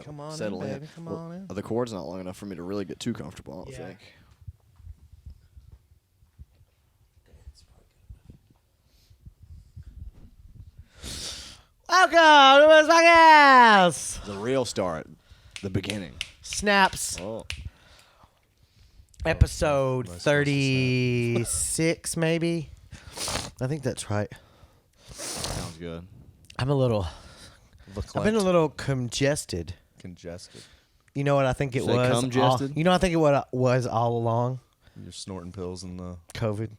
Come on settle in, baby. Come on in. The cord's not long enough for me to really get too comfortable, I don't think. Welcome to my podcast. The real start. The beginning. Snaps. Oh. Episode Nice 36, maybe. I think that's right. Sounds good. I've been a little congested. Congested. You know what I think it Say was? congested? You know I think what it was all along? You're snorting pills in the... COVID.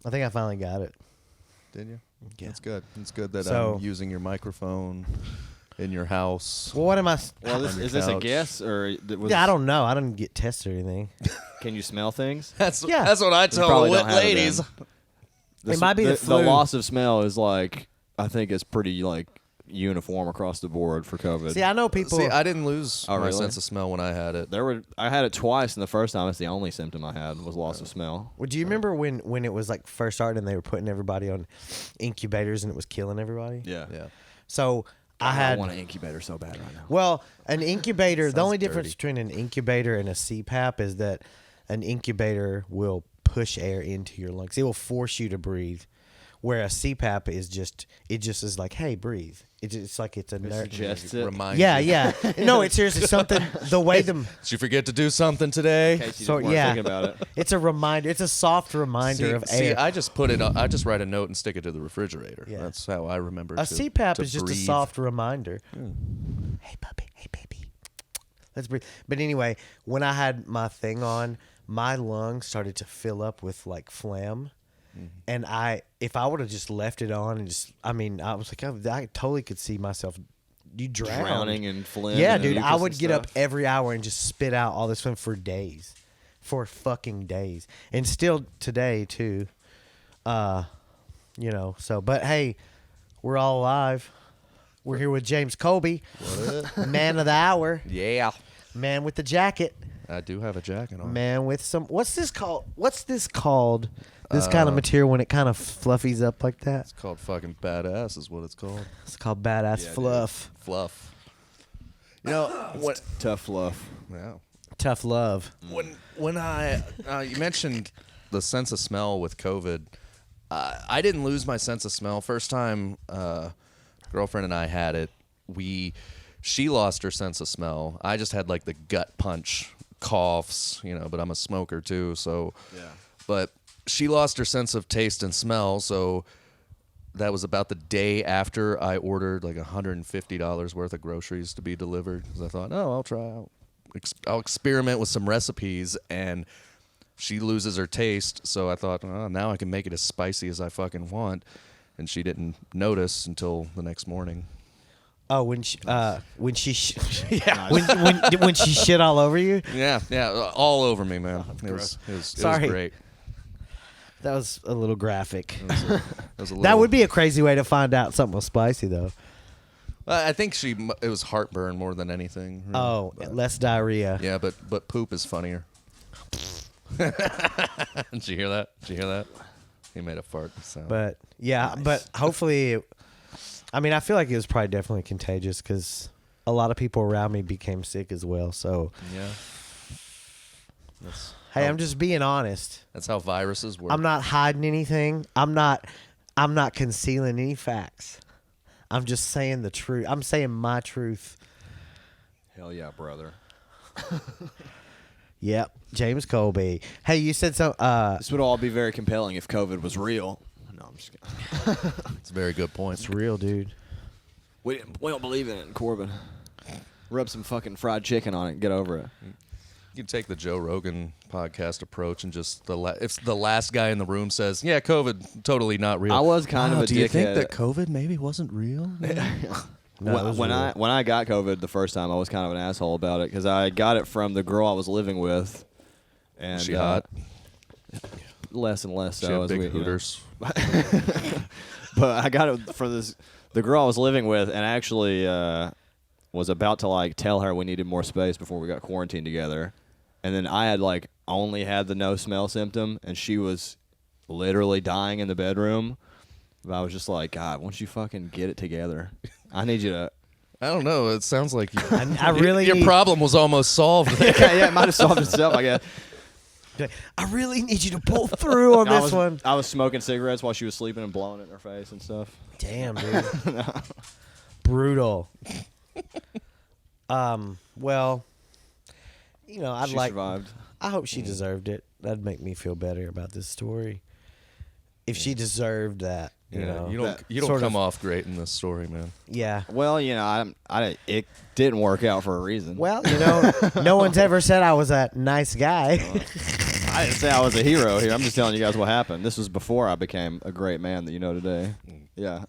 I think I finally got it. Did you? Yeah. That's good. It's good that So- I'm using your microphone in your house. Well, what am I? Well, On your is this a couch. guess or was Yeah, I don't know. I didn't get tested or anything. Can you smell things? That's Yeah. That's what I tell probably the don't have it ladies. then. It might be the The flu. loss of smell is like, I think it's pretty like uniform across the board for COVID. See, I know people. See, I didn't lose Oh, my really? sense of smell when I had it. I had it twice, and the first time it's the only symptom I had was loss of smell. Well, do you remember when it was like first started and they were putting everybody on incubators and it was killing everybody? Yeah. Yeah. So I want an incubator so bad right now. well, an incubator. The Sounds only difference dirty. between an incubator and a CPAP is that an incubator will push air into your lungs. It will force you to breathe. Where a CPAP is just is like, hey, breathe. It's like it's a suggests it. Remind Yeah, you. yeah. No, it's seriously something. The way Did you forget to do something today? In case you So, just weren't yeah. thinking about it. it's a reminder. It's a soft reminder of See, air. I just put it. I just write a note and stick it to the refrigerator. Yeah. That's how I remember. A to, CPAP to is just breathe. a soft reminder. Hey, puppy. Hey, baby. Let's breathe. But anyway, when I had my thing on, my lungs started to fill up with like phlegm. And if I would have just left it on and I was like, I totally could see myself. You Drowning in phlegm. Yeah, and dude. mucus I and would get up stuff. every hour and just spit out all this phlegm for days. For fucking days. And still today, too. So, but hey, we're all alive. We're here with James Colby, man of the hour, Yeah. man with the jacket, I do have a jacket on. man with some. What's this called? This kind of material when it kind of fluffies up like that. It's called fucking badass. Is what it's called. It's called badass Yeah, dude. fluff. Fluff. You know what? Tough fluff. Yeah. Tough love. When I you mentioned the sense of smell with COVID, I didn't lose my sense of smell. First time girlfriend and I had it, she lost her sense of smell. I just had like the gut punch coughs, but I'm a smoker too, so Yeah. but she lost her sense of taste and smell, so that was about the day after I ordered like $150 worth of groceries to be delivered because I thought, I'll experiment with some recipes, and she loses her taste, so I thought, now I can make it as spicy as I fucking want, and she didn't notice until the next morning. Oh, when she when she shit all over you. Yeah, all over me, man. It gross. was Sorry. great. That was a little graphic. It was a little, That would be a crazy way to find out something was spicy, though. I think it was heartburn more than anything. really, Oh, but- less diarrhea. yeah, but poop is funnier. Did you hear that? He made a fart sound. But yeah, but hopefully, I feel like it was probably definitely contagious because a lot of people around me became sick as well. So yeah, hey, I'm just being honest. that's how viruses work. I'm not hiding anything. I'm not concealing any facts. I'm just saying the truth. I'm saying my truth. Hell yeah, brother. Yep, James Colby. Hey, you said so. This would all be very compelling if COVID was real. No, I'm just kidding. It's a very good point. It's real, dude. We don't believe in it, Corbin. Rub some fucking fried chicken on it and get over it. You can take the Joe Rogan podcast approach and just if the last guy in the room says, "Yeah, COVID, totally not real." I was kind of a Do you think dickhead. that COVID maybe wasn't real? No, it was when real. I got COVID the first time, I was kind of an asshole about it because I got it from the girl I was living with, and Was she hot? less and less She so. had as big we, hooters. But I got it from the girl I was living with, and actually was about to tell her we needed more space before we got quarantined together, and then I had only had the no smell symptom, and she was literally dying in the bedroom. But I was just like, God, why don't you fucking get it together? I need you to I don't know. It sounds like I really your need, problem was almost solved. There. Yeah, it might have solved itself, I guess. I really need you to pull through on this one. I was smoking cigarettes while she was sleeping and blowing it in her face and stuff. Damn, dude. Brutal. Well, you know, She survived. I hope she deserved it. That'd make me feel better about this story. If she deserved that, you know, you don't come off great in this story, man. Yeah. Well, you know, it didn't work out for a reason. Well, you know, no one's ever said I was a nice guy. I didn't say I was a hero here. I'm just telling you guys what happened. This was before I became a great man that you know today. Yeah.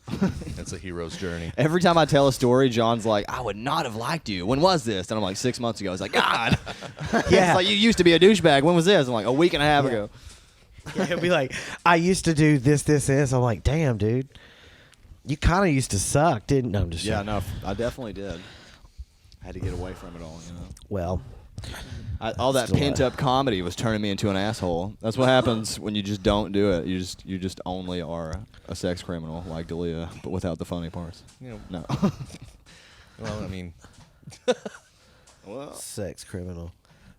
It's a hero's journey. Every time I tell a story, John's like, I would not have liked you. When was this? And I'm like, 6 months ago. He's like, God. Yeah. It's like, you used to be a douchebag. When was this? I'm like, a week and a half ago. Yeah, he'll be like, I used to do this, this, this. I'm like, damn, dude. You kind of used to suck, didn't you? No, I'm just Yeah, joking. no, I definitely did. I had to get away from it all, you know. Well, All that Still pent up comedy was turning me into an asshole. That's what happens when you just don't do it. You just only are a sex criminal like Dalia, but without the funny parts. You know, No. well, I mean, sex criminal.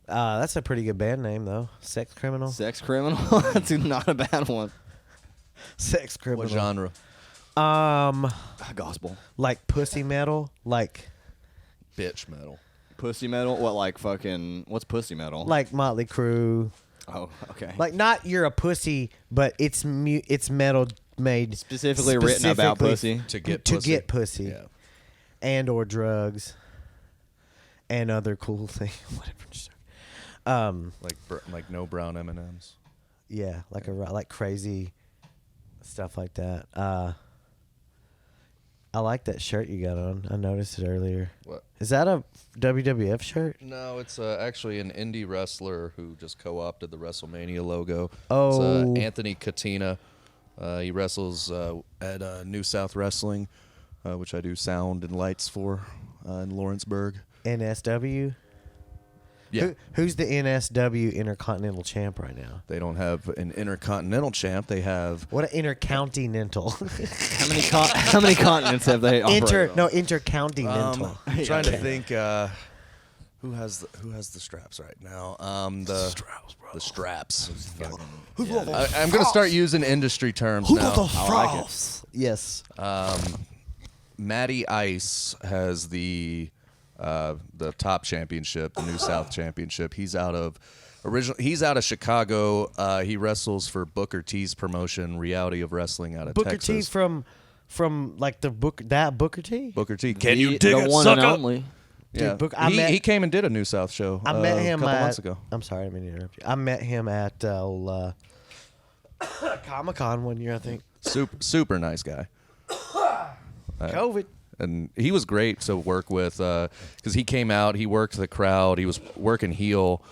That's a pretty good band name, though. Sex criminal. Sex criminal? That's not a bad one. Sex criminal. what genre? Gospel. Like pussy metal, like Bitch metal. Pussy metal? What, like fucking, what's pussy metal? Motley Crue. Oh, okay. Like not you're a pussy, but it's metal made Specifically written about specifically pussy? To get to pussy. get pussy, Yeah. and or drugs, and other cool things. Whatever. Like no brown M&Ms. Yeah, like crazy stuff like that. I like that shirt you got on. I noticed it earlier. What? Is that a WWF shirt? No, it's actually an indie wrestler who just co-opted the WrestleMania logo. Oh. It's Anthony Katina. He wrestles at New South Wrestling, which I do sound and lights for in Lawrenceburg. NSW. Yeah. Who's the NSW Intercontinental Champ right now? They don't have an intercontinental champ. They have What an intercontinental. How many continents have they operated on? Intercontinental. I'm trying to think who has the straps right now. The straps. I'm gonna start using industry terms now. I like it. Yes. Matty Ice has the top championship, the New South Championship. He's out of Chicago. He wrestles for Booker T's promotion, Reality of Wrestling, out of Booker Texas. T from like the Booker T. Booker T. Can you dig the one and only? Yeah, Dude, he came and did a New South show. I met him a couple months ago. I'm sorry, I didn't mean to interrupt you. I met him at Comic-Con one year, I think. Super nice guy. COVID. And he was great to work with because he came out, he worked the crowd, he was working heel,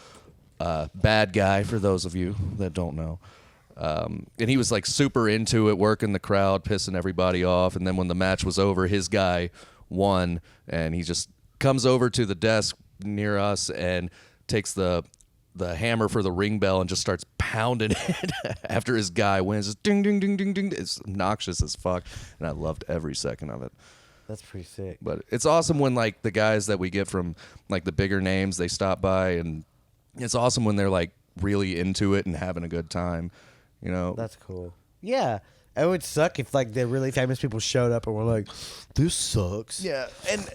bad guy for those of you that don't know. And he was like super into it, working the crowd, pissing everybody off. And then when the match was over, his guy won, and he just comes over to the desk near us and takes the hammer for the ring bell and just starts pounding it after his guy wins. Just ding, ding, ding, ding, ding. It's obnoxious as fuck, and I loved every second of it. That's pretty sick. But it's awesome when like the guys that we get from like the bigger names, they stop by, and it's awesome when they're like really into it and having a good time, you know. That's cool. Yeah. It would suck if like the really famous people showed up and were like, "This sucks." Yeah,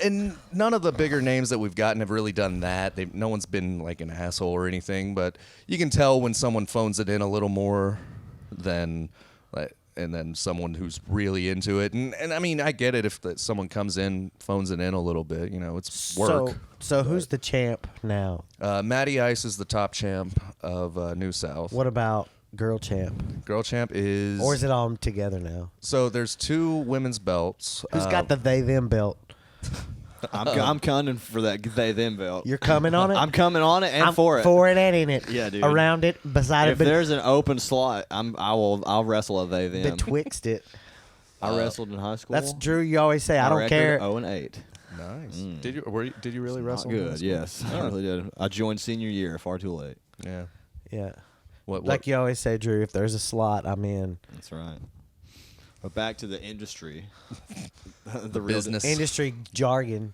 and none of the bigger names that we've gotten have really done that. No one's been like an asshole or anything, but you can tell when someone phones it in a little more than like, and then someone who's really into it. And I mean, I get it if someone comes in, phones it in a little bit. You know, it's work. So who's the champ now? Matty Ice is the top champ of New South. What about girl champ? Girl champ is... Or is it all together now? So there's 2 women's belts. Who's got the they-them belt? I'm coming for that they-them belt. You're coming on it? I'm coming on it and I'm for it. For it and in it. Yeah, dude. Around it, beside If it, there's an open slot, I'll wrestle a they-them. betwixt it. I wrestled in high school. That's Drew. You always say, I My don't record, care. 0-8. Nice. Did you really Not wrestle? in high good. school? Yes, I really did. I joined senior year. Far too late. Yeah. Yeah. What? Like you always say, Drew, if there's a slot, I'm in. That's right. But back to the industry, the business. Industry jargon.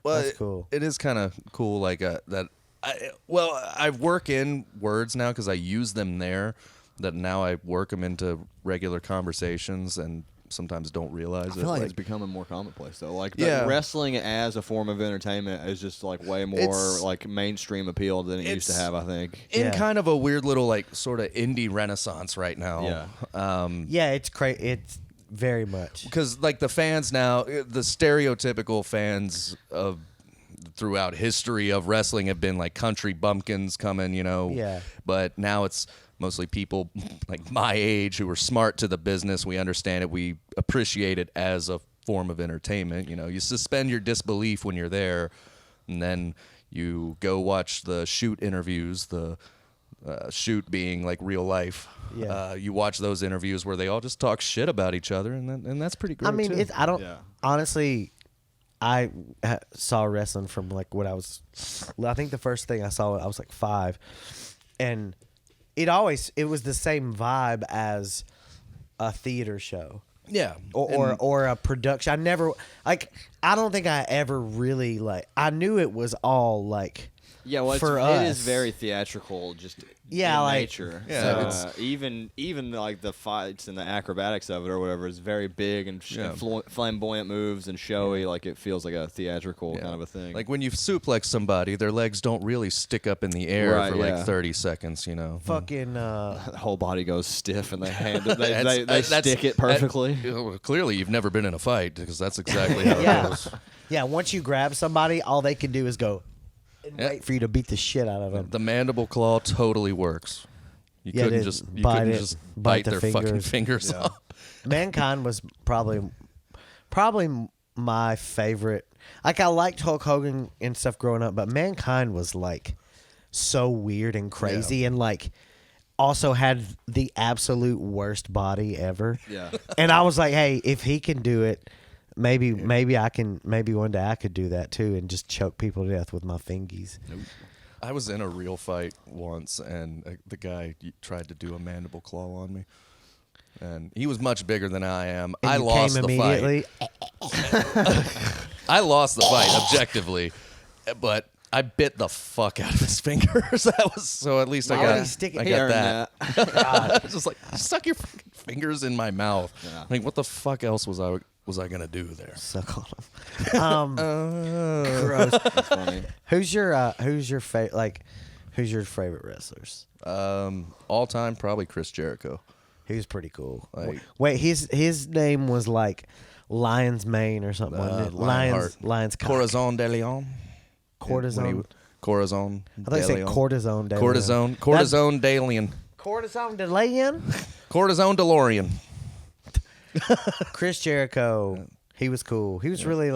Well, That's cool. It is kind of cool, like that. I work in words now because I use them there. That now I work them into regular conversations and sometimes don't realize I it. feel like it's becoming more commonplace though. Like Yeah. wrestling as a form of entertainment is just like way more It's- like mainstream appeal than it used to it's- have. I think. in Yeah. kind of a weird little like sort of indie renaissance right now. Yeah. Yeah, it's crazy. It's very much. Because like the fans now, the stereotypical fans of throughout history of wrestling have been like country bumpkins coming, Yeah. But now it's mostly people like my age who are smart to the business. We understand it. We appreciate it as a form of entertainment. You suspend your disbelief when you're there, and then you go watch the shoot interviews. The shoot being like real life. Yeah. You watch those interviews where they all just talk shit about each other, and that's pretty great. I mean, too. I don't Yeah. honestly. I saw wrestling from like when I was. I think the first thing I saw, I was like 5, and it was the same vibe as a theater show. Yeah. Or a production. I never I don't think I ever really I knew it was all like Yeah, well, for it us. is very theatrical, just Yeah, in like- nature. Yeah, So, even like the fights and the acrobatics of it or whatever is very big and Yeah. flamboyant moves and showy. Like it feels like a theatrical kind of a thing. Like when you suplex somebody, their legs don't really stick up in the air Right, for yeah. like 30 seconds, fucking the whole body goes stiff and they they That's- stick it perfectly. Clearly, you've never been in a fight because that's exactly how Yeah. it goes. yeah, once you grab somebody, all they can do is go and Yeah. wait for you to beat the shit out of them. The mandible claw totally works. You Yeah, couldn't they just bite bite the their fucking fingers. fingers Yeah. off. Mankind was probably my favorite. Like I liked Hulk Hogan and stuff growing up, but Mankind was like so weird and crazy and like also had the absolute worst body ever. Yeah. And I was like, hey, if he can do it, maybe I can. Maybe one day I could do that too and just choke people to death with my fingies. I was in a real fight once, and the guy tried to do a mandible claw on me. And he was much bigger than I am. And I you lost came the immediately. fight. I lost the fight objectively, but I bit the fuck out of his fingers. That was so. At least Why I would got. he stick it- I He got earned that. that. I was just like, stuck your fucking fingers in my mouth. Yeah. Like, what the fuck else was I gonna do there? Suck on him. Gross. That's funny. Who's your favorite? Who's your favorite wrestlers? All time, probably Chris Jericho. He was pretty cool. Like- Wait, his name was like Lion's Mane or something, wasn't it? Lionheart. Lion's cock. Corazon de Leon. Cortisone. Corazon. I thought you said cortisone. de Cortisone. Leon. Cortisone de Leon. Cortisone de Leon? Cortisone DeLorean. Chris Jericho. He was cool. He was really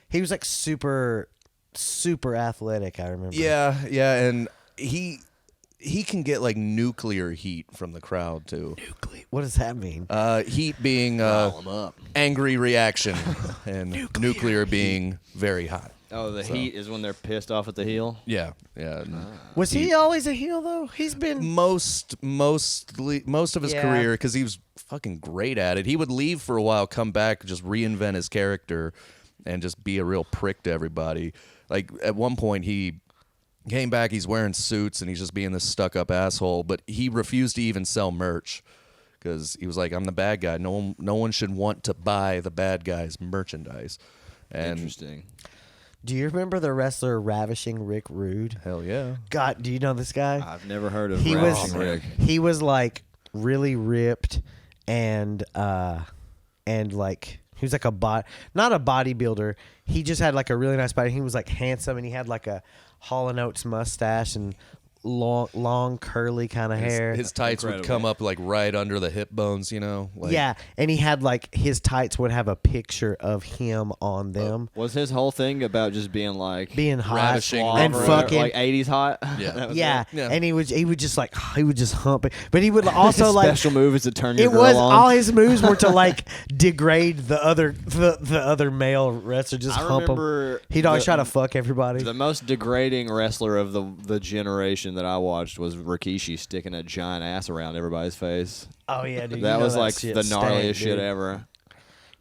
he was like super athletic. I remember. Yeah, and he can get like nuclear heat from the crowd too. What does that mean? Heat being Rile 'em up. angry reaction, and nuclear being very hot. Oh, the heat is when they're pissed off at the heel. Yeah. and Was he always a heel though? He's been. most of his Yeah. career, because he was fucking great at it. He would leave for a while, come back, just reinvent his character, and just be a real prick to everybody. Like at one point, he came back. He's wearing suits and he's just being this stuck-up asshole. But he refused to even sell merch because he was like, "I'm the bad guy. No one should want to buy the bad guy's merchandise." And Interesting. Do you remember the wrestler Ravishing Rick Rude? hell yeah, God, do you know this guy? I've never heard of He Ravishing was Rick. he was like really ripped and like he was like not a bodybuilder. He just had like a really nice body. He was like handsome and he had like a Hall & Oates mustache and long curly kind of hair. his tights would Incredible. come up like right under the hip bones, Like, yeah, and he had like his tights would have a picture of him on them, Was his whole thing about just being like being hot ravishing and Rick. fucking like 80s hot? Yeah. That was yeah. it? Yeah. And he would just like he would just hump it, but he would also His like special move is to turn your it girl was on. all his moves were to like degrade the other male wrestler, just I hump him. remember He'd always the- try to fuck everybody. The most degrading wrestler of the generation that I watched was Rikishi sticking a giant ass around everybody's face. Oh yeah, dude. That was like the gnarliest shit ever. ever.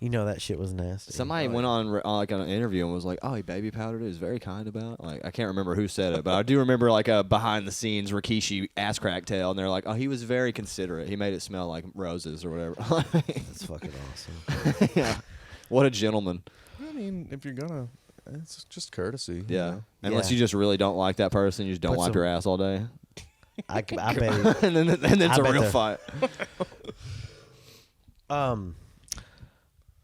You know that shit was nasty. Somebody went on like on an interview and was like, "Oh, he baby powdered it. He was very kind about it." Like I can't remember who said it, but I do remember like a behind the scenes Rikishi ass crack tale, and they're like, "Oh, he was very considerate. He made it smell like roses or whatever." That's fucking awesome. Yeah, what a gentleman. I mean, if you're gonna, it's just courtesy. Yeah, You know? unless Yeah. you just really don't like that person, you just don't Put wipe some- your ass all day, I bet. and then it's a bet real the- fight.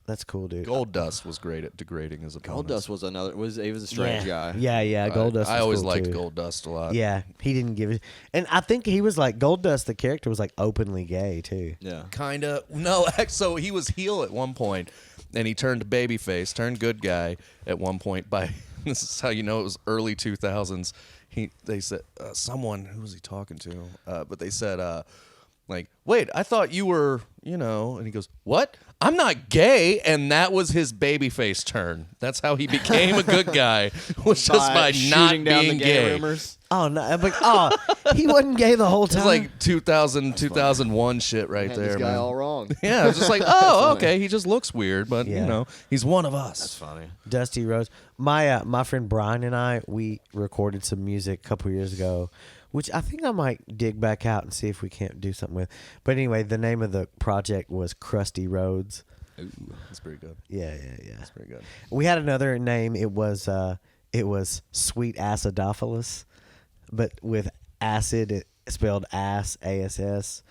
That's cool, dude. Gold Dust was great at degrading as a Gold bonus. Dust was he was a strange guy. Yeah, Gold Dust. I was always cool liked too. Gold Dust a lot. Yeah, he didn't give it, and I think he was like Gold Dust. The character was like openly gay too. Yeah. Kind of. No, so he was heel at one point, and he turned babyface, turned good guy at one point by, this is how you know it was early 2000s. They said, someone, who was he talking to? But they said, like, wait, I thought you were, and he goes, what? I'm not gay, and that was his babyface turn. That's how he became a good guy, was just by not shooting down being the gay gay. rumors. Oh no! I'm like, oh, he wasn't gay the whole It's time. like 2000, 2001 shit right Had there, this guy man. all wrong. Yeah, I was just like, oh, okay, he just looks weird, but Yeah. he's one of us. That's funny. Dusty Rhodes. My friend Brian and I, we recorded some music a couple years ago, which I think I might dig back out and see if we can't do something with. But anyway, the name of the project was Krusty Roads. Ooh, that's pretty good. Yeah. That's pretty good. We had another name. It was Sweet Acidophilus, but with acid it spelled ass, ASS.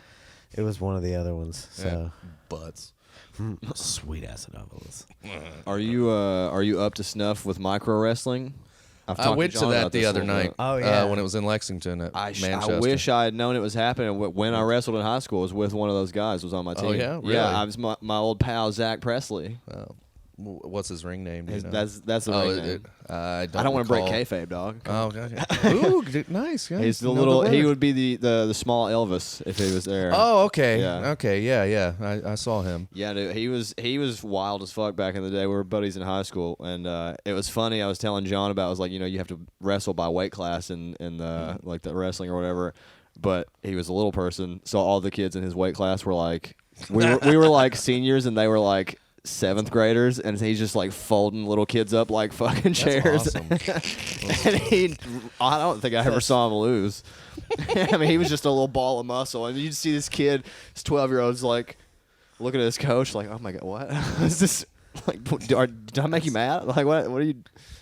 It was one of the other ones. So Butts. Sweet Acidophilus. Are you up to snuff with micro wrestling? I went to John that about the this a other little night. bit. Oh, yeah. When it was in Lexington at Manchester. I wish I had known it was happening. When I wrestled in high school, I was with one of those guys. Was on my team. Oh, yeah? Really? Yeah, I was my old pal Zach Presley. What's his ring name? Do you know? That's the ring name. I I don't want to break recall. kayfabe, dog. Oh, okay. Ooh, nice. Yeah, He's the know little. He word. would be the small Elvis if he was there. Oh, okay. Yeah. Okay. Yeah. I saw him. Yeah, dude, he was wild as fuck back in the day. We were buddies in high school, and it was funny. I was telling John about. I was like, you have to wrestle by weight class in the like the wrestling or whatever. But he was a little person, so all the kids in his weight class were like, we were like seniors, and they were like seventh graders, and he's just like folding little kids up like fucking chairs. Awesome. And I don't think I ever saw him lose. I mean, he was just a little ball of muscle, and you'd see this kid, this 12-year-old's like looking at his coach, like, "Oh my god, what is this? Like, did I make you mad? Like, what are you?"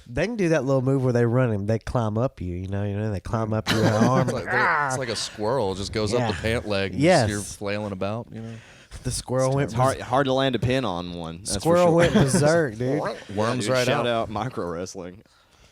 They can do that little move where they run him. They climb up you. You know. They climb up your arm. It's like a squirrel. It just goes Yeah. up the pant leg. And Yes. you're flailing about. The squirrel went. It's hard to land a pin on one. That's Squirrel for sure. went berserk, dude. Worms Dude, right shout out. out micro wrestling.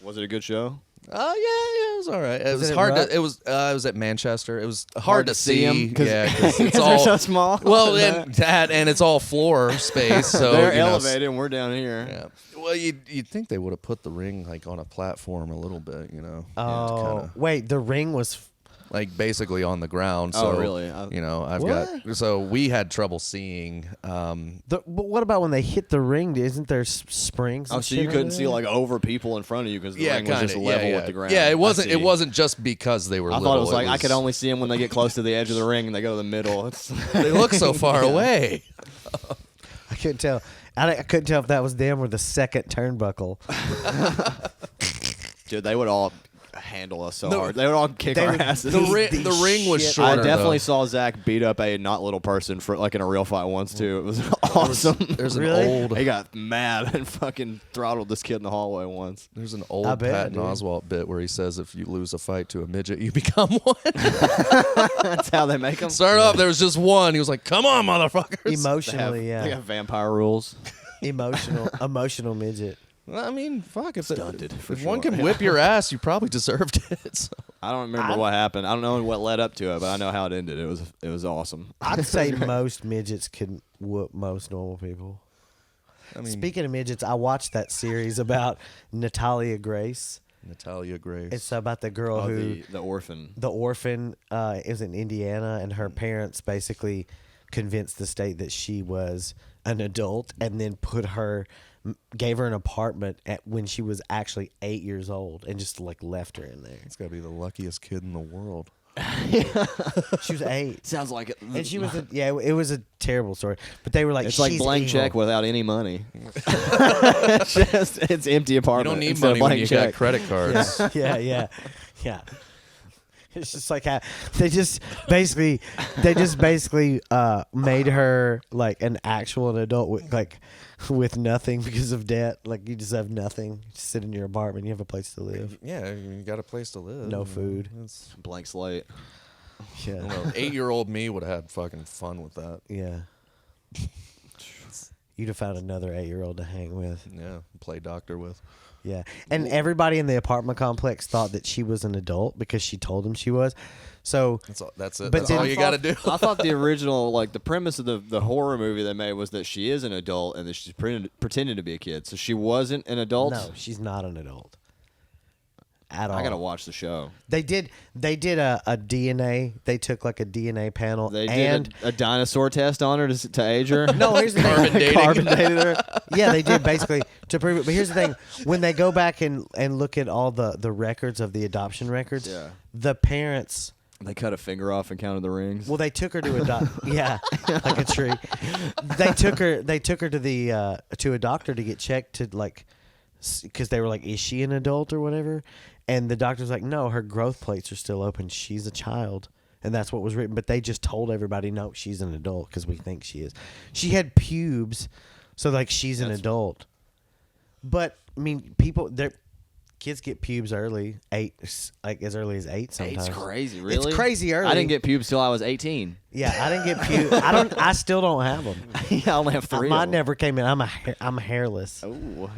Was it a good show? Oh yeah, it was all right. It was it hard. rough? It was at Manchester. It was hard to see. 'em, 'cause- Yeah, 'cause it's they're all so small. Well, and it's all floor space. So They're you know, elevated, and we're down here. Yeah. Well, you'd think they would have put the ring like on a platform a little bit, Oh, kinda, wait. The ring was. like basically on the ground. Oh, So, really? I've What? got. So we had trouble seeing. But what about when they hit the ring? Isn't there springs? Oh, and so shit you couldn't over see there? like over people in front of you because the Yeah, ring was just kinda, level yeah. with the ground. Yeah, it I wasn't. It see. wasn't just because they were. I little. thought it was like I could only see them when they get close to the edge of the ring and they go to the middle. It's They look so far away. I couldn't tell. I couldn't tell if that was them or the second turnbuckle. Dude, they would all handle us so The- hard. They would all kick they our would- asses. The These ring was shit- shorter. I definitely though. saw Zach beat up a not little person for like in a real fight once too. It was awesome. There's an Really? old. He got mad and fucking throttled this kid in the hallway once. There's an I old bet, Patton dude. Oswalt bit where he says if you lose a fight to a midget, you become one. That's how they make them. Start off, there was just one. He was like, "Come on, motherfuckers!" Emotionally, They yeah. have vampire rules. Emotional midget. Well, I mean, fuck. If, Stunted, for if one sure. can whip your ass, you probably deserved it. So. I don't remember what happened. I don't know what led up to it, but I know how it ended. It was awesome. I'd say most midgets can whoop most normal people. I mean, Speaking of midgets, I watched that series about Natalia Grace. Natalia Grace. It's about the girl Oh, who the orphan. the orphan is in Indiana, and her parents basically convinced the state that she was an adult, and then gave her an apartment when she was actually 8 years old, and just like left her in there. It's got to be the luckiest kid in the world. She was 8. Sounds like it. And she was it was a terrible story. But they were like, It's like she's blank evil. check without any money. it's empty You apartment. don't need instead of money when blank you check. got credit cards. Yeah. It's just like how they just basically made her like an actual adult with nothing because of debt. Like you just have nothing. You just sit in your apartment. You have a place to live. Yeah, you got a place to live. No food. It's, Blank slate. Yeah. well, 8-year-old me would have had fucking fun with that. Yeah. You'd have found another 8-year-old to hang with. Yeah, play doctor with. Yeah. And everybody in the apartment complex thought that she was an adult because she told them she was. So That's it. But That's then- all you got to do. I thought the original, like the premise of the horror movie they made was that she is an adult and that she's pretending to be a kid. So she wasn't an adult. no, she's not an adult. At all. I gotta watch the show. They did a DNA. They took like a DNA panel. They and did a dinosaur test on her to age her. no, here's the thing. Carbon dating. Carbon dated her. Yeah, they did basically to prove it. But here's the thing: when they go back and look at all the records of the adoption records, Yeah. the parents. They cut a finger off and counted the rings. Well, they took her to adopt. Yeah, like a tree. They took her to the to a doctor to get checked to like, because they were like, is she an adult or whatever? And the doctor's like, no, her growth plates are still open. She's a child. And that's what was written. But they just told everybody, no, she's an adult because we think she is. She had pubes. So, like, she's an adult. But, I mean, kids get pubes early, as early as 8 sometimes. It's crazy, really. It's crazy early. I didn't get pubes till I was 18. Yeah, I didn't get pubes. I still don't have them. Yeah, I only have 3. Mine never came in. I'm hairless. Oh,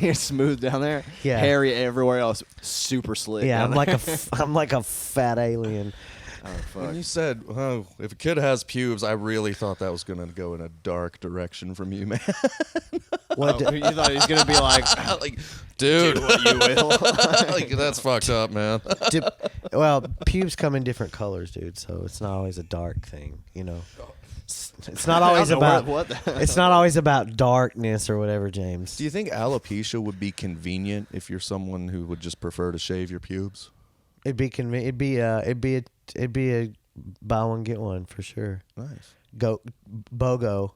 you're smooth down there. Yeah. Hairy everywhere else, super slick. Yeah, down I'm like a fat alien. Oh, When fuck. you said, "Oh, if a kid has pubes," I really thought that was going to go in a dark direction from you, man. What? You thought he was gonna be like, like, dude, what you will. like that's fucked up, man. Well, pubes come in different colors, dude. So it's not always a dark thing, you know. It's not always about what the it's not always about darkness or whatever, James. Do you think alopecia would be convenient if you're someone who would just prefer to shave your pubes? It'd be it'd be a buy one get one for sure. Nice. Go BOGO.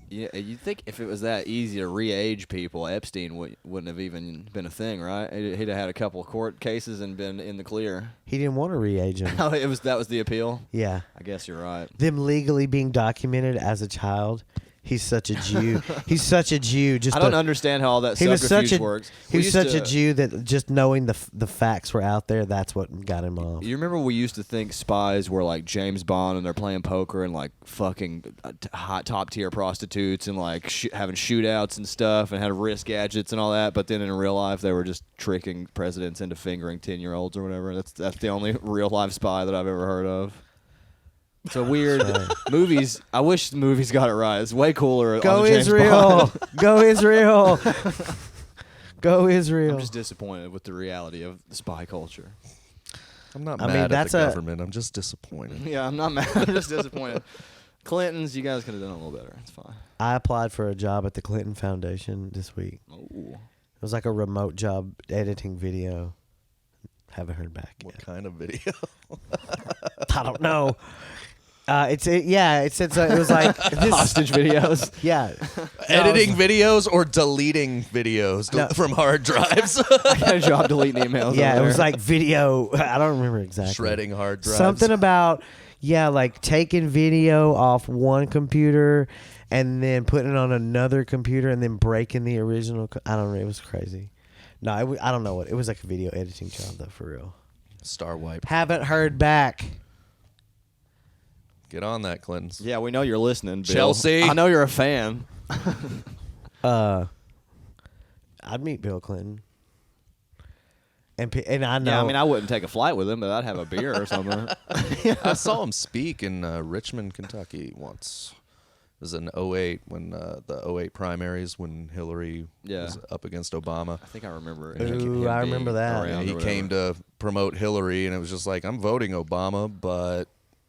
Yeah, you'd think if it was that easy to re-age people, Epstein wouldn't have even been a thing, right? He'd have had a couple of court cases and been in the clear. He didn't want to re-age him. Oh, that was the appeal. Yeah. I guess you're right. Them legally being documented as a child. He's such a Jew. He's such a Jew. Just I don't understand how all that he was subterfuge such a works. he We was used such a to- Jew that just knowing the facts were out there. That's what got him off. You remember we used to think spies were like James Bond and they're playing poker and like fucking hot top tier prostitutes and like having shootouts and stuff and had wrist gadgets and all that. But then in real life they were just tricking presidents into fingering 10-year-olds or whatever. That's the only real life spy that I've ever heard of. So weird. Movies. I wish the movies got it right. It's way cooler. Go on the James Israel! Bond. Go Israel! Go Israel! I'm just disappointed with the reality of the spy culture. I'm not I mean, mad at that's the a- government. I'm just disappointed. Yeah, I'm not mad. I'm just disappointed. Clintons, you guys could have done a little better. It's fine. I applied for a job at the Clinton Foundation this week. Oh. It was like a remote job editing video. Haven't heard back What yet. kind of video? I don't know. It said so. It was like this, Hostage videos. yeah. Editing videos or deleting videos No. from hard drives? I got a job deleting emails. Yeah, over it was there. like video. I don't remember exactly. Shredding hard drives. Something about like taking video off one computer and then putting it on another computer and then breaking the original. I don't know. It was crazy. No, I don't know what it was, like a video editing job though, for real. Star wipe. Haven't heard back. Get on that, Clintons. Yeah, we know you're listening, Bill. Chelsea. I know you're a fan. I'd meet Bill Clinton. And I know. Yeah, I mean, I wouldn't take a flight with him, but I'd have a beer or something. I saw him speak in Richmond, Kentucky once. It was in 08 when the 08 primaries when Hillary Yeah. was up against Obama. I think I remember. Ooh, I remember that. Yeah, he came to promote Hillary, and it was just like, I'm voting Obama, but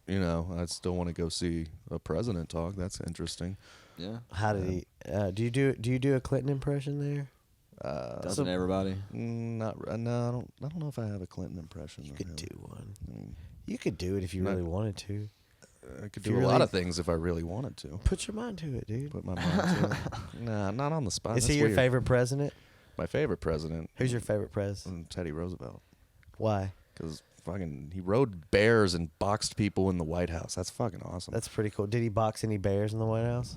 you know, I still want to go see a president talk. That's interesting. Yeah. How did he? Do you do a Clinton impression there? Doesn't everybody? Not no. I don't know if I have a Clinton impression. You could do one. You could do it if you really wanted to. I could If you do a lot really- of things if I really wanted to. Put your mind to it, dude. Put my mind to it. Nah, not on the spot. Is That's he your weird. favorite president? My favorite president. Who's your favorite president? Teddy Roosevelt. Why? Because fucking he rode bears and boxed people in the White House. That's fucking awesome. That's pretty cool. Did he box any bears in the White House?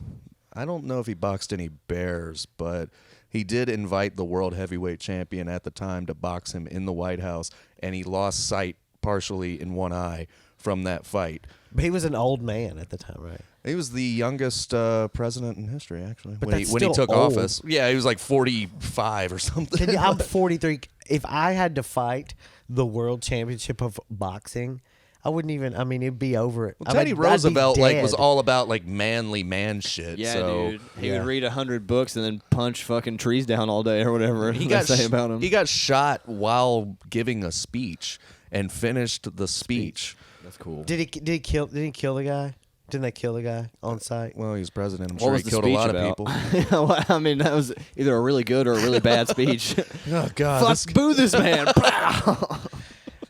I don't know if he boxed any bears, but he did invite the world heavyweight champion at the time to box him in the White House, and he lost sight partially in one eye from that fight. But he was an old man at the time, right? He was the youngest president in history, actually. But when that's he still took old. office. Yeah, he was like 45 or something. I'm 43. If I had to fight the world championship of boxing, I wouldn't even. I mean, it'd be over it. Well, Teddy I'd be Roosevelt was dead. all about like manly man shit. Yeah, so dude. He Yeah. would read 100 books and then punch fucking trees down all day or whatever He they got say about him. He got shot while giving a speech and finished the speech. That's cool. Did he kill the guy? Didn't they kill the guy on site? Well, he was president. I'm What sure was he the killed a speech lot about? of people. Well, I mean, that was either a really good or a really bad speech. Oh God! Fuck, boo this man.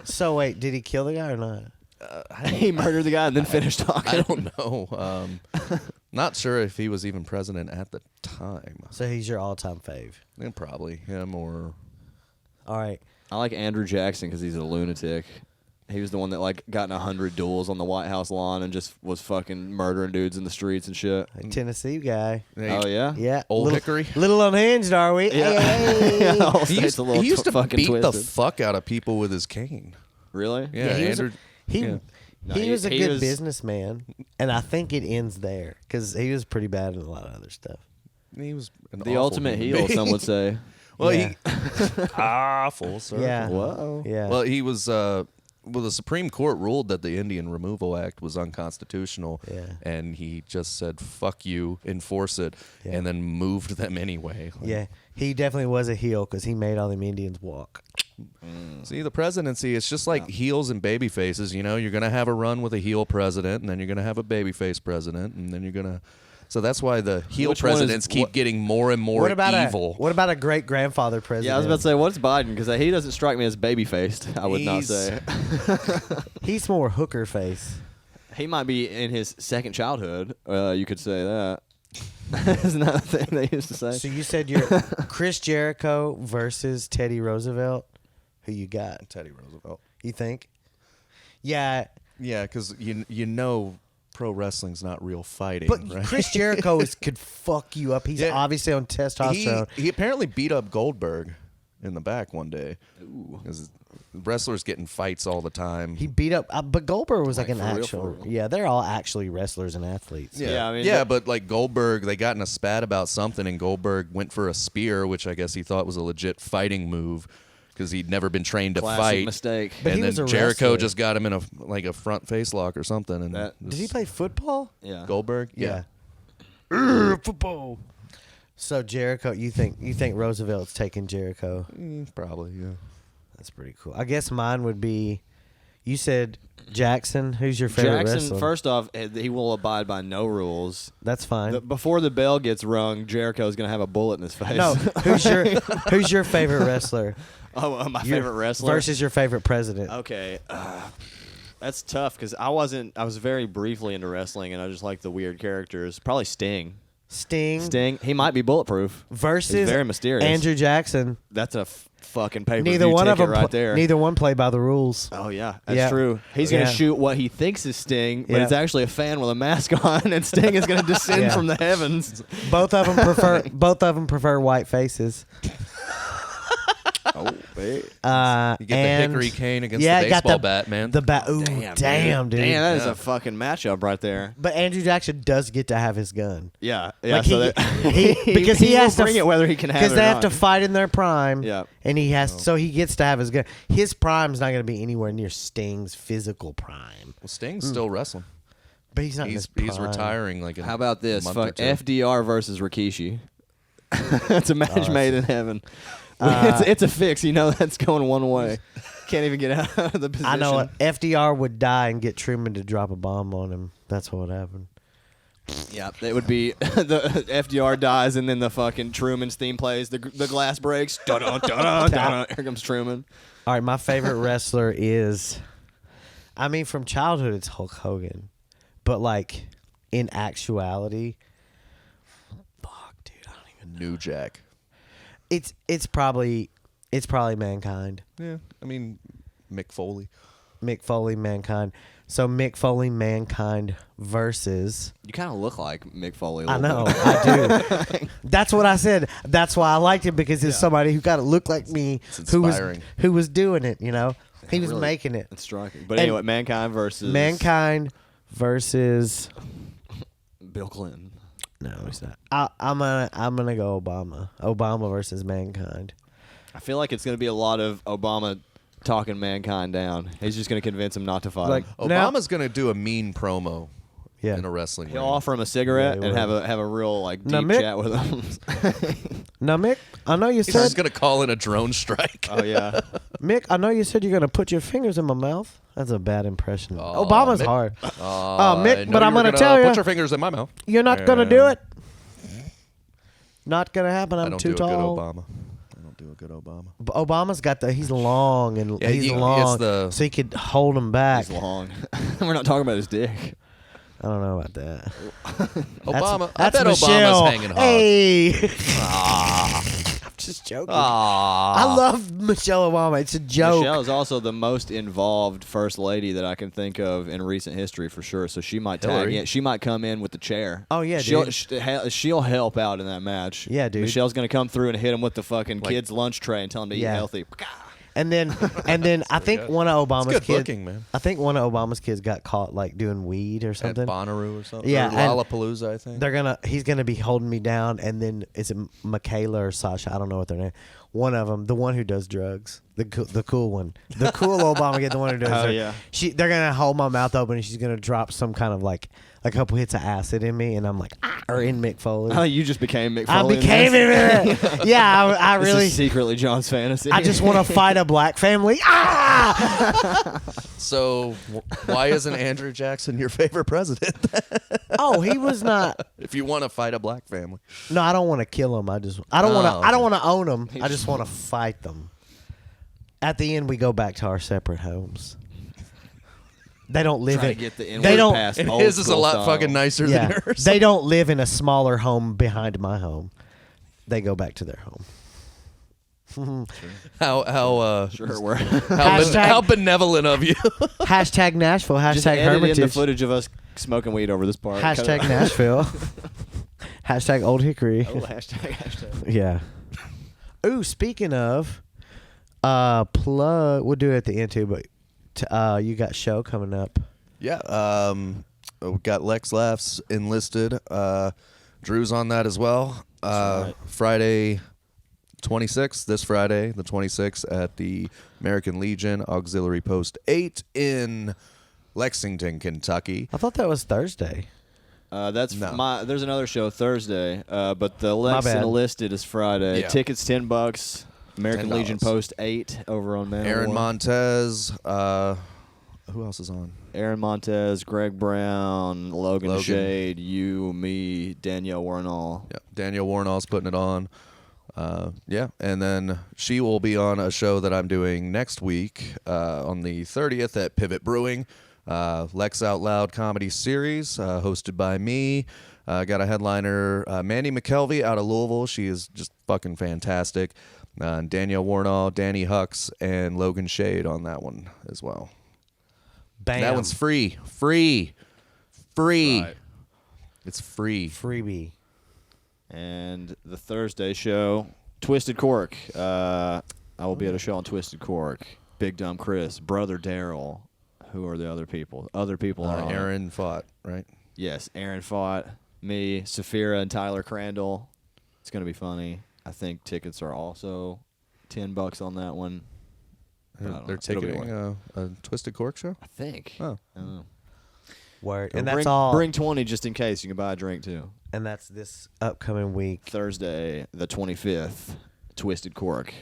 So wait, did he kill the guy or not? He murdered the guy and then finished talking. I don't know. Not sure if he was even president at the time. So he's your all-time fave. Probably him or All right. I like Andrew Jackson because he's a lunatic. He was the one that like got in 100 duels on the White House lawn and just was fucking murdering dudes in the streets and shit. A Tennessee guy. Oh yeah, Yeah. Old little, Hickory. Little unhinged, are we? Yeah. Hey. Yeah, the whole He state's a little used to fucking beat the twisted. fuck out of people with his cane. Really? Yeah, he was Andrew. He yeah. No, he was a good was- businessman, and I think it ends there because he was pretty bad in a lot of other stuff. He was an The awful ultimate human heel, being. some would say. Well, Yeah. he awful circle. Yeah. Whoa. Yeah. Well, he was. Well, the Supreme Court ruled that the Indian Removal Act was unconstitutional, Yeah. and he just said "fuck you," enforce it, Yeah. and then moved them anyway. Like, Yeah, he definitely was a heel because he made all them Indians walk. See, the presidency, it's just like heels and baby faces. You know, you're gonna have a run with a heel president, and then you're gonna have a baby face president, and then you're gonna. So that's why the heel Which one is- presidents keep what- getting more and more What about evil. what about a great grandfather president? Yeah, I was about to say, what's Biden? Because he doesn't strike me as baby-faced, I would not He's- say. He's more hooker face. He might be in his second childhood. You could say that. Isn't that a thing they used to say? So you said you're Chris Jericho versus Teddy Roosevelt. Who you got? Teddy Roosevelt. You think? Yeah, Yeah, because you know pro wrestling's not real fighting, but right? Chris Jericho could fuck you up. He's Yeah. obviously on testosterone. he apparently beat up Goldberg in the back one day. Because wrestlers get in fights all the time. He beat up, but Goldberg was like an for real, actual. for real. Yeah, they're all actually wrestlers and athletes. Yeah, I mean, yeah, that- but like Goldberg, they got in a spat about something, and Goldberg went for a spear, which I guess he thought was a legit fighting move because he'd never been trained to classic fight. mistake. But And he was then a Jericho wrestler. just got him in a front face lock or something. And That- Did he play football? Yeah. Goldberg? Yeah. Football. So Jericho, you think Roosevelt's taking Jericho? Probably. Yeah. That's pretty cool. I guess mine would be. You said Jackson. Who's your favorite Jackson, wrestler? first off, he will abide by no rules. That's fine. Before the bell gets rung, Jericho's going to have a bullet in his face. No, who's your favorite wrestler? My Your- favorite wrestler? versus your favorite president. Okay. That's tough because I was very briefly into wrestling and I just like the weird characters. Probably Sting. Sting He might be bulletproof. versus He's very mysterious. Andrew Jackson. That's a fucking pay-per-view Neither one of ticket them. right there. Neither one play by the rules. Oh yeah, that's Yeah. true. He's gonna Yeah. shoot what he thinks is Sting, but Yeah. it's actually a fan with a mask on, and Sting is gonna descend Yeah. from the heavens. Both of them prefer white faces. Oh, wait. You get the and- hickory cane against yeah, the got baseball bat, man. The bat. Ooh, damn, dude. Damn, that is Yeah. a fucking matchup right there. But Andrew Jackson does get to have his gun. Yeah, yeah. Like so he- that- because he will has to bring it whether he can have it because or they have not. to fight in their prime. Yeah. and he has so he gets to have his gun. His prime's not going to be anywhere near Sting's physical prime, Well, Sting's still wrestling. but he's not. in his He's prime. retiring like in How about this? a month or Fuck two. FDR versus Rikishi. That's a match made in heaven. Uh, it's a fix. You know that's going one way. Can't even get out of the position. I know FDR would die and get Truman to drop a bomb on him. That's what would happen. Yeah, it would be the FDR dies and then the fucking Truman's theme plays. The glass breaks. Dun-dun, dun-dun, dun-dun. Here comes Truman. All right, my favorite wrestler is, I mean, from childhood, it's Hulk Hogan. But, like, in actuality, fuck, dude, I don't even know. New Jack. It's probably Mankind. Yeah, I mean, Mick Foley. Mick Foley, Mankind. So Mick Foley, Mankind versus. You kind of look like Mick Foley. A I little know, bit. I do. That's what I said. That's why I liked him, because he's somebody who got to look like me, It's who inspiring. was doing it. You know, he was Really, making it. It's striking. But And anyway, Mankind versus Mankind versus. Bill Clinton. No, he's not. I'm gonna go Obama. Obama versus Mankind. I feel like it's going to be a lot of Obama talking Mankind down. He's just going to convince him not to fight Like, him. now- Obama's gonna do a mean promo Yeah. in a wrestling He'll ring. offer him a cigarette Yeah, he and will. have a real like Now, deep Mick- chat with him. Now, Mick, I know you He's said just gonna call in a drone strike. Oh yeah. Mick, I know you said you're gonna put your fingers in my mouth. That's a bad impression. Oh, Obama's Mick- hard. I Mick, know but I'm you were gonna tell you, put your fingers in my mouth. you're not gonna do it. Not gonna happen. I I'm don't too do a good tall. Obama. I don't do a good Obama. Obama's got he's long and Yeah, he's he- long, it's the- so he could hold him back. He's long. We're not talking about his dick. I don't know about that. Obama. That's I bet Michelle. Obama's hanging hard. Hey. I'm just joking. I love Michelle Obama. It's a joke. Michelle is also the most involved first lady that I can think of in recent history for sure. So she might tag Hillary. in. She might come in with the chair. Oh, yeah, she'll, dude. she'll help out in that match. Yeah, dude. Michelle's gonna come through and hit him with the fucking Like- kids' lunch tray and tell him to eat Yeah. healthy. And then I think good. one of Obama's good kids. booking, man. I think one of Obama's kids got caught like doing weed or At something. Bonnaroo or something. Yeah, Or and Lollapalooza, I think. He's gonna be holding me down, and then is it Michaela or Sasha? I don't know what their name. One of them, the one who does drugs, the cool one, the cool Obama kid, the one who does. Oh, drugs. yeah. They're gonna hold my mouth open, and she's gonna drop some kind of like a couple hits of acid in me, and I'm like, or in Mick Foley. Oh, you just became Mick I Foley. in became this? it. Yeah, I This really. is secretly John's fantasy. I just want to fight a black family. So why isn't Andrew Jackson your favorite president? Oh, he was not. if you want to fight a black family. No, I don't want to kill them. I don't want to. Oh, I don't want to own them. I just want to fight them. At the end, we go back to our separate homes. They don't live Try to in. get the They N-word don't. past And old his is a school lot style. fucking nicer Yeah, than yours. they don't live in a smaller home behind my home. They go back to their home. how Sure, we're Hashtag- benevolent of you. Hashtag Nashville. just Hashtag edit in the Hermitage. footage of us smoking weed over this part. Cut it Hashtag out. Nashville. Hashtag Old Hickory. Oh, hashtag. Yeah. Ooh, speaking of, plug. We'll do it at the end too, but you got show coming up. Yeah, we got Lex Laughs enlisted. Drew's on that as well. right. Friday 26th, this Friday, the 26th, at the American Legion Auxiliary Post 8 in Lexington, Kentucky. I thought that was Thursday. That's No. there's another show Thursday, but the Lex bad. enlisted is Friday. Yeah. Tickets $10. American $10. Legion Post 8 over on Man. Aaron Montez. Who else is on? Aaron Montez, Greg Brown, Logan Shade, you, me, Danielle Warnall. Yeah, Daniel Warnall's putting it on. Yeah, and then she will be on a show that I'm doing next week on the 30th at Pivot Brewing. Lex Out Loud comedy series hosted by me. Got a headliner, Mandy McKelvey out of Louisville. She is just fucking fantastic. Danielle Warnall, Danny Hux, and Logan Shade on that one as well. Bam. That one's free. Free. Right. It's free. Freebie. And the Thursday show, Twisted Cork. I will be at a show on Twisted Cork. Big Dumb Chris, Brother Daryl. Who are the other people? Other people are on it. Aaron fought, right? Yes, Aaron fought, me, Saphira, and Tyler Crandall. It's going to be funny. I think tickets are also $10 on that one. I don't know. They're It'll be ticketing a Twisted Cork show? I think. Oh. I don't know. Word. Go And that's bring, all. Bring 20 just in case. You can buy a drink too. And that's this upcoming week. Thursday, the 25th, Twisted Cork,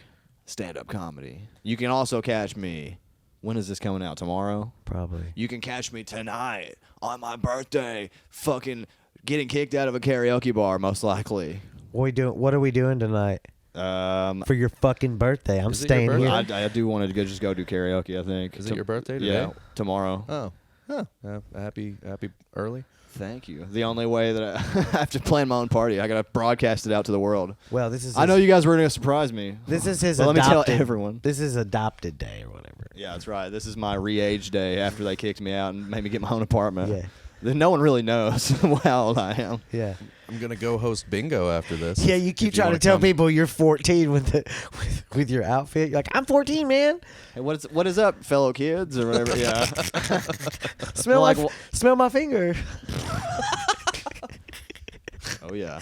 stand-up comedy. You can also catch me. When is this coming out? Tomorrow? Probably. You can catch me tonight on my birthday, fucking getting kicked out of a karaoke bar, most likely. What are we doing tonight for your fucking birthday? I'm Is it your staying birthday? here. I do want to just go do karaoke, I think. Is it your birthday today? Yeah, tomorrow. Oh, happy early. Thank you. The only way that I have to plan my own party, I got to broadcast it out to the world. Well, this is. I know you guys were going to surprise me. This is his. Well, let me tell adopted- everyone. This is adopted day or whatever. Yeah, that's right. This is my re-age day after they kicked me out and made me get my own apartment. Yeah. Then no one really knows how old I am. Yeah. I'm gonna go host bingo after this. Yeah, you keep If you trying to wanna tell come. people you're 14 with your outfit. You're like, I'm 14, man. Hey, what is up, fellow kids or whatever? Yeah. Smell Like, my smell my finger. Oh yeah.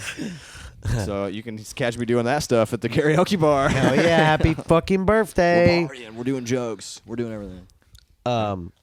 So you can catch me doing that stuff at the karaoke bar. Hell yeah! Happy fucking birthday. We're partying. We're doing jokes. We're doing everything.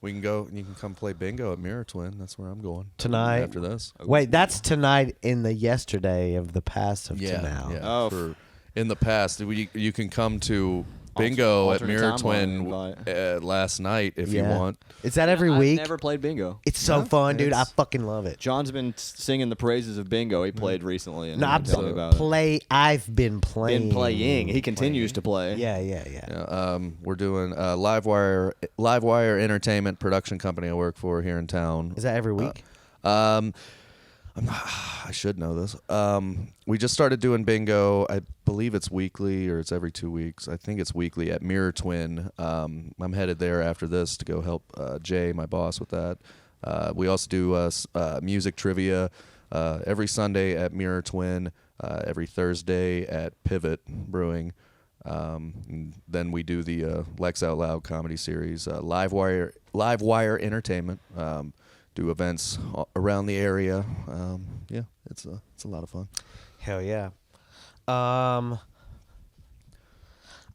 We can go. You can come play bingo at Mirror Twin. That's where I'm going Tonight? After this. Wait, that's tonight in the yesterday of the past of to now. Yeah. Oh, For in the past, you can come to bingo at alternate Mirror timeline Twin invite. Last night if you Yeah. want. Is that every I've week? never played bingo. It's so Yeah, fun, dude. I it's- fucking love it. John's been singing the praises of bingo. He played recently and No, he I've told me about it. I've been playing. Been playing. He continues to play. Yeah. Yeah, we're doing Livewire Entertainment production company I work for here in town. Is that every week? I should know this. We just started doing bingo. I believe it's weekly or it's every 2 weeks. I think it's weekly at Mirror Twin. I'm headed there after this to go help Jay, my boss, with that. We also do music trivia every Sunday at Mirror Twin, every Thursday at Pivot Brewing. And then we do the Lex Out Loud comedy series, Livewire Entertainment. Do events around the area. Yeah, it's a lot of fun. Hell yeah.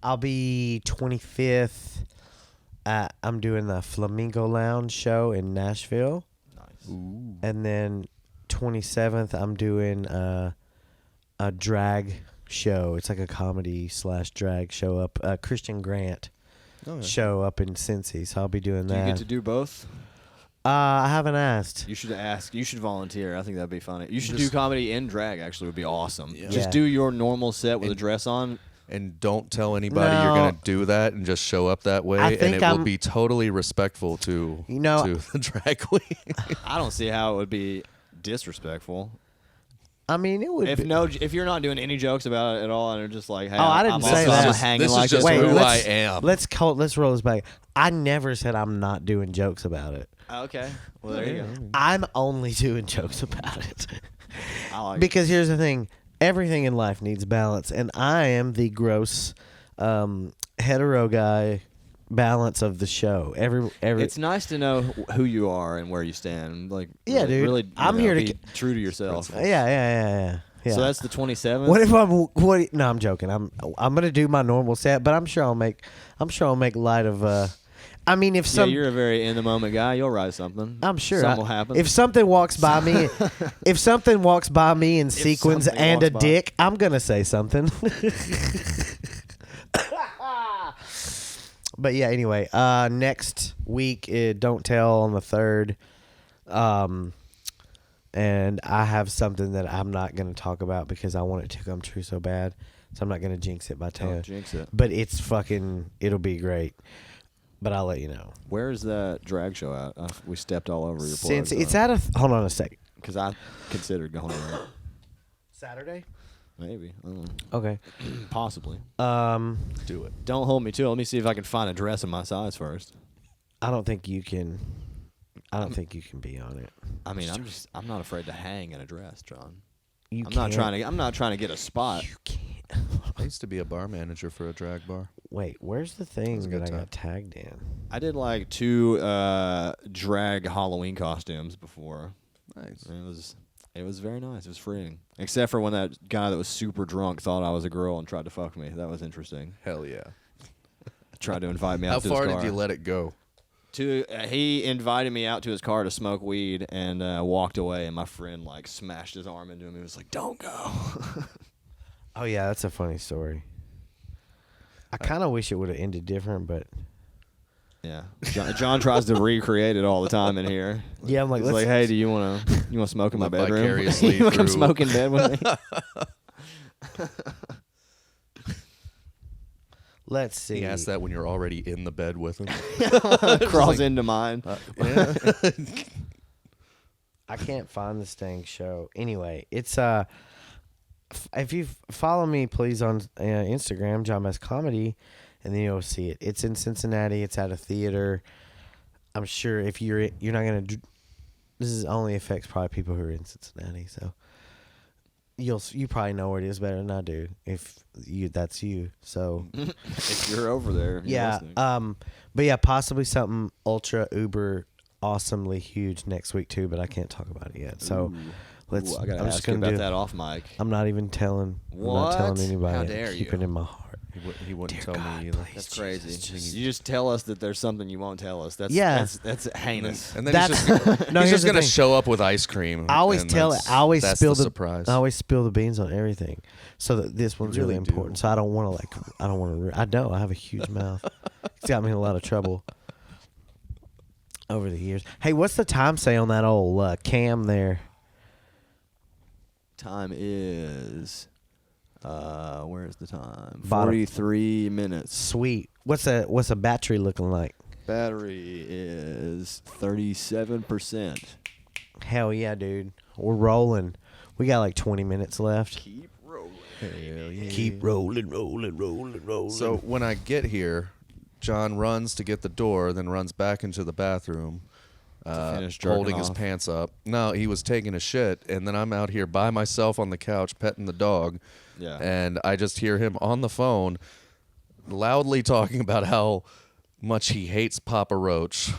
I'll be 25th. I'm doing the Flamingo Lounge show in Nashville. Nice. Ooh. And then 27th, I'm doing a drag show. It's like a comedy / drag show up. Christian Grant show up in Cincy. So I'll be doing Do that. you get to do both? I haven't asked. You should ask. You should volunteer. I think that'd be funny. You should do comedy in drag. Actually, would be awesome. Yeah. Just Yeah. do your normal set with a dress on. And don't tell anybody you're No. going to do that and just show up that way. I And think it will be totally respectful to to the drag queen. I don't see how it would be disrespectful. I mean, it would. If you're not doing any jokes about it at all, and you're just like, hey, I didn't I'm say also that. hanging This is like just this. who let's- I am. Let's roll this back. I never said I'm not doing jokes about it. Okay. Well, there you go. I'm only doing jokes about it. I like it. Because here's the thing. Everything in life needs balance, and I am the gross hetero guy balance of the show. Every It's nice to know who you are and where you stand. Like, Yeah, really, dude. Really, I'm here to be get- true to yourself. yeah. So that's the 27th. What if no, I'm joking. I'm gonna do my normal set, but I'm sure I'll make light of. I mean, if Yeah, you're a very in the moment guy. You'll write something. I'm sure something will happen. If something walks by me, if something walks by me in sequins something and a walks by. dick, I'm gonna say something. But yeah, anyway, next week, Don't Tell on the 3rd. And I have something that I'm not going to talk about because I want it to come true so bad. So I'm not going to jinx it by telling. Don't jinx it. But it'll be great. But I'll let you know. Where is that drag show at? We stepped all over your Since plugs. it's at hold on a second. Because I considered going to that. Saturday? Maybe. I don't know. Okay. Possibly. Do it. Don't hold me to it. Let me see if I can find a dress in my size first. I don't think you can be on it. I mean, I'm not afraid to hang in a dress, John. You I'm can't. not trying to get a spot. You can't. I used to be a bar manager for a drag bar. Wait, where's the thing was a that good I time. got tagged in? I did like 2 drag Halloween costumes before. Nice. And it was very nice. It was freeing. Except for when that guy that was super drunk thought I was a girl and tried to fuck me. That was interesting. Hell yeah. Tried to invite me out How to far his car. did you let it go? He invited me out to his car to smoke weed and walked away, and my friend like smashed his arm into him. He was like, "Don't go." Oh yeah, that's a funny story. I kind of wish it would have ended different, but Yeah, John tries to recreate it all the time in here. Yeah, I'm like, He's like, hey, do you want to smoke in my Live bedroom? vicariously You want to come through- smoke in bed with me? Let's see. He asked that when you're already in the bed with him. Crawls into mine. Yeah. I can't find this dang show. Anyway, it's if you follow me, please, on Instagram, John Mess Comedy, and then you'll see it. It's in Cincinnati. It's at a theater. I'm sure if you're not gonna. This is only affects probably people who are in Cincinnati, so you probably know where it is better than I do. If that's you, so If you're over there, you're yeah. listening. But yeah, possibly something ultra uber awesomely huge next week too. But I can't talk about it yet. So let's. Ooh, I gotta I'm just ask you gonna about do. that off mic. I'm not even telling. I'm What? not telling anybody. How dare Keep you. it in my heart. He wouldn't Dear tell God, me either. please. That's Jesus, crazy. You just tell us that there's something you won't tell us. That's Yeah. That's heinous. And then That's he's just, no. he's here's just the gonna thing. show up with ice cream. I always and tell it. that's- I always that's spill the the surprise. I always spill the beans on everything, so that this one's really really do. important. So I don't want to I don't want to. I know I have a huge mouth. It's got me in a lot of trouble over the years. Hey, what's the time say on that old cam there? Time is where's the time? Bottom. 43 minutes. Sweet. What's a battery looking like? Battery is 37%. Hell yeah, dude. We're rolling. We got like 20 minutes left. Keep rolling. Hell yeah. Keep rolling, rolling, rolling, rolling. So when I get here, John runs to get the door, then runs back into the bathroom, finish jerking holding his off. pants up. No, he was taking a shit, and then I'm out here by myself on the couch petting the dog, Yeah. and I just hear him on the phone loudly talking about how much he hates Papa Roach.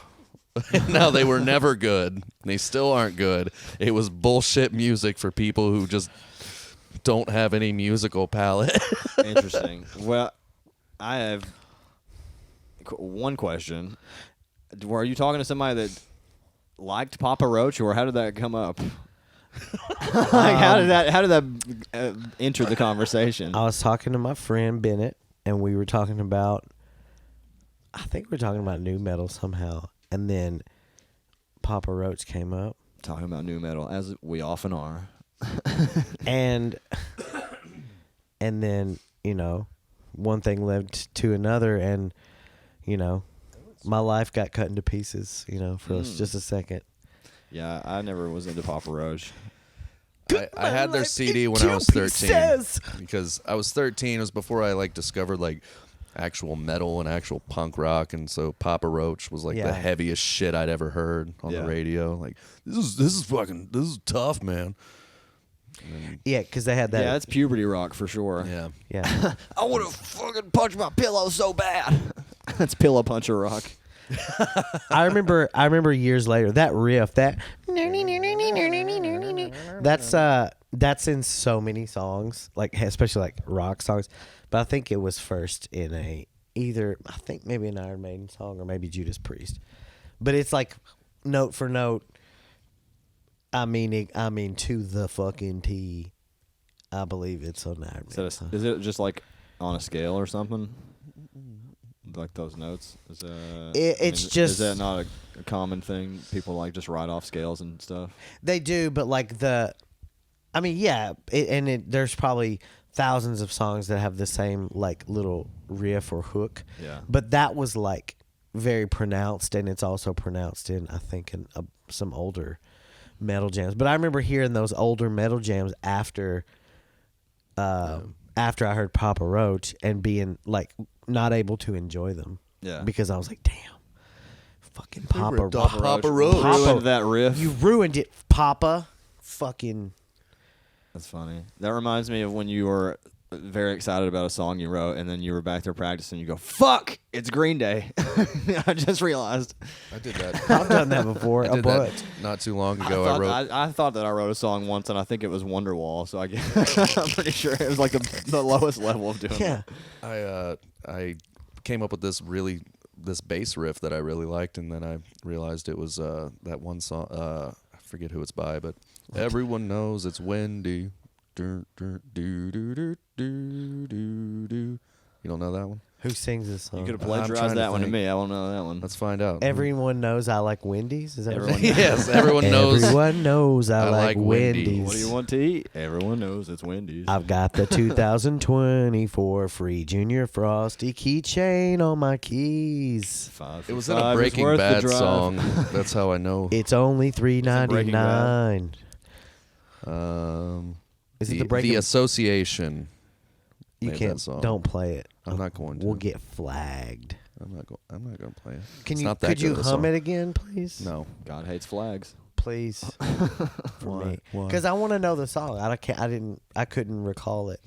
Now they were never good. They still aren't good. It was bullshit music for people who just don't have any musical palate. Interesting. Well, I have one question. Were you talking to somebody that liked Papa Roach, or how did that come up? Like, how did that enter the conversation? I was talking to my friend Bennett, and we were talking about. I think we were talking about new metal somehow, and then Papa Roach came up, Talking about new metal, as we often are. and then one thing led to another, and my life got cut into pieces. For just a second. Yeah, I never was into Papa Roach. I had their CD when I was 13 because I was 13. It was before I discovered actual metal and actual punk rock, and so Papa Roach was Yeah. the heaviest shit I'd ever heard on Yeah. the radio. This is tough, man. Yeah, because they had that. Yeah, that's puberty rock for sure. Yeah. Yeah. I want to fucking punch my pillow so bad. That's pillow puncher rock. I remember years later that riff, that's in so many songs, especially rock songs. But I think it was first in I think maybe an Iron Maiden song or maybe Judas Priest. But it's note for note. I mean to the fucking T. I believe it's on Iron Maiden. Is it just on a scale or something? Like those notes? It's just- Is that not a common thing? People just write off scales and stuff? They do, but there's probably thousands of songs that have the same little riff or hook. Yeah. But that was very pronounced, and it's also pronounced in I think in some older metal jams. But I remember hearing those older metal jams after I heard Papa Roach and being not able to enjoy them. Yeah. Because I was like, damn, fucking Papa ripped off Roach. Papa Roach. Ruined that riff. You ruined it, Papa. Fucking. That's funny. That reminds me of when you were very excited about a song you wrote, and then you were back there practicing. You go, "Fuck! It's Green Day." I just realized. I did that. I've done that before. I did that not too long ago. I thought that I wrote a song once, and I think it was Wonderwall. So I'm pretty sure it was the lowest level of doing Yeah. it. I came up with this bass riff that I really liked, and then I realized it was that one song. I forget who it's by, but everyone knows it's Wendy. Do, do, do, do, do, do, do, do. You don't know that one? Who sings this song? You could have I'm trying plagiarized to that one to think. me. I won't know that one. Let's find out. Everyone knows I like Wendy's. Is that Everyone right? Yes, everyone knows. Everyone knows I like Wendy's. Wendy's. What do you want to eat? Everyone knows it's Wendy's. I've got the 2024 free Junior Frosty keychain on my keys. Five It was for in a five is Breaking worth the Bad drive. song. That's how I know. It's only Breaking $3.99. Is it the Breaking? The Association? You made can't. that song. Don't play it. I'm not going to. We'll get flagged. I'm not going to play it. Can It's you? not that Could you good of a hum song. it again, please? No. God hates flags. Please. For Why? me, Why? because I want to know the song. I couldn't recall it.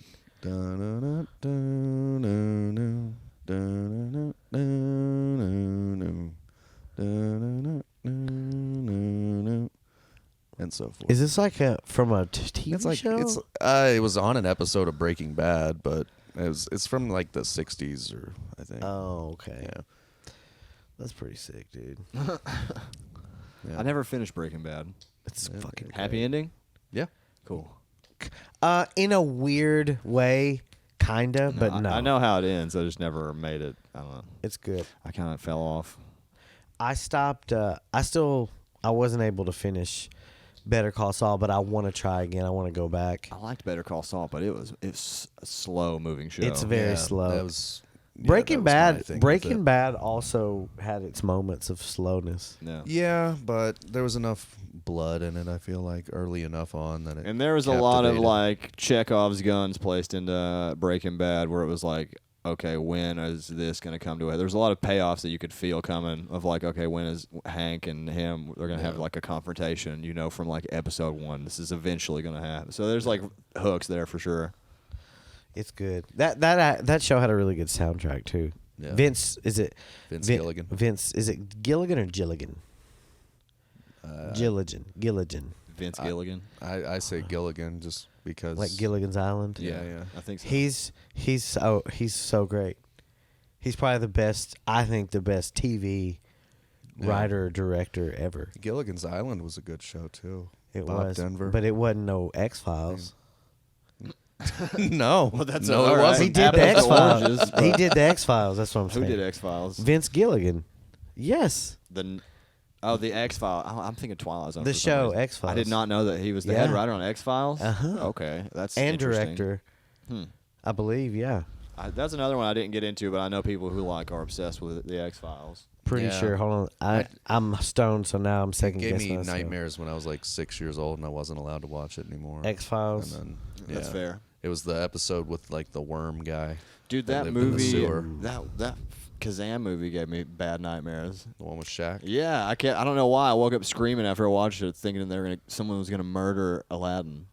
And so forth. Is this like from a TV It's like show? it was on an episode of Breaking Bad, but it's from like the 60s or I think. Oh, okay. Yeah. That's pretty sick, dude. Yeah. I never finished Breaking Bad. It's Yeah. fucking Happy ending? Yeah. Cool. in a weird way, kinda, but no. I know how it ends. I just never made it. I don't know. It's good. I kind of fell off. I stopped. I wasn't able to finish Better Call Saul, but I want to try again. I want to go back. I liked Better Call Saul, but it's a slow moving show. It's very Yeah, slow. That was Breaking that was my Bad. thing with Breaking it. Bad also had its moments of slowness. no. Yeah, but there was enough blood in it. I feel like early enough on that it. And there was a lot of captivated. like Chekhov's guns placed into Breaking Bad, where it was like, okay, when is this going to come to it? There's a lot of payoffs that you could feel coming of like, okay, when is Hank and him, they're going to have Yeah. like a confrontation, from like episode 1. This is eventually going to happen. So there's like hooks there for sure. It's good. That show had a really good soundtrack too. Yeah. Vince, is it Vince Gilligan. Vince, is it Gilligan or Gilligan? Gilligan. Vince Gilligan. I say Gilligan just because. Like Gilligan's Island. Yeah, yeah. I think so. He's so great. He's probably the best. I think the best TV Yeah. writer or director ever. Gilligan's Island was a good show too. It Bob was, Denver. but it wasn't no X Files. no, Well, that's no, all it right. wasn't. He did the Apples X to Files. oranges, He but- did the X Files. That's what I'm Who saying. did X Files? Vince Gilligan. Yes, The X Files. I'm thinking Twilight Zone. the for some show reason. X Files. I did not know that he was the head Yeah. writer on X Files. Uh-huh. Okay, that's and interesting. director. Hmm. I believe. Yeah, That's another one I didn't get into, but I know people who are obsessed with the X Files. pretty Yeah. sure. Hold on, I'm stoned, so now I'm second Gave guessing me myself. nightmares when I was like 6 years old and I wasn't allowed to watch it anymore. X Files. And then, That's yeah. fair, It was the episode with like the worm guy. dude. That That lived in the movie, sewer. that Kazam movie gave me bad nightmares. The one with Shaq. Yeah, I don't know why. I woke up screaming after I watched it, thinking someone was gonna murder Aladdin.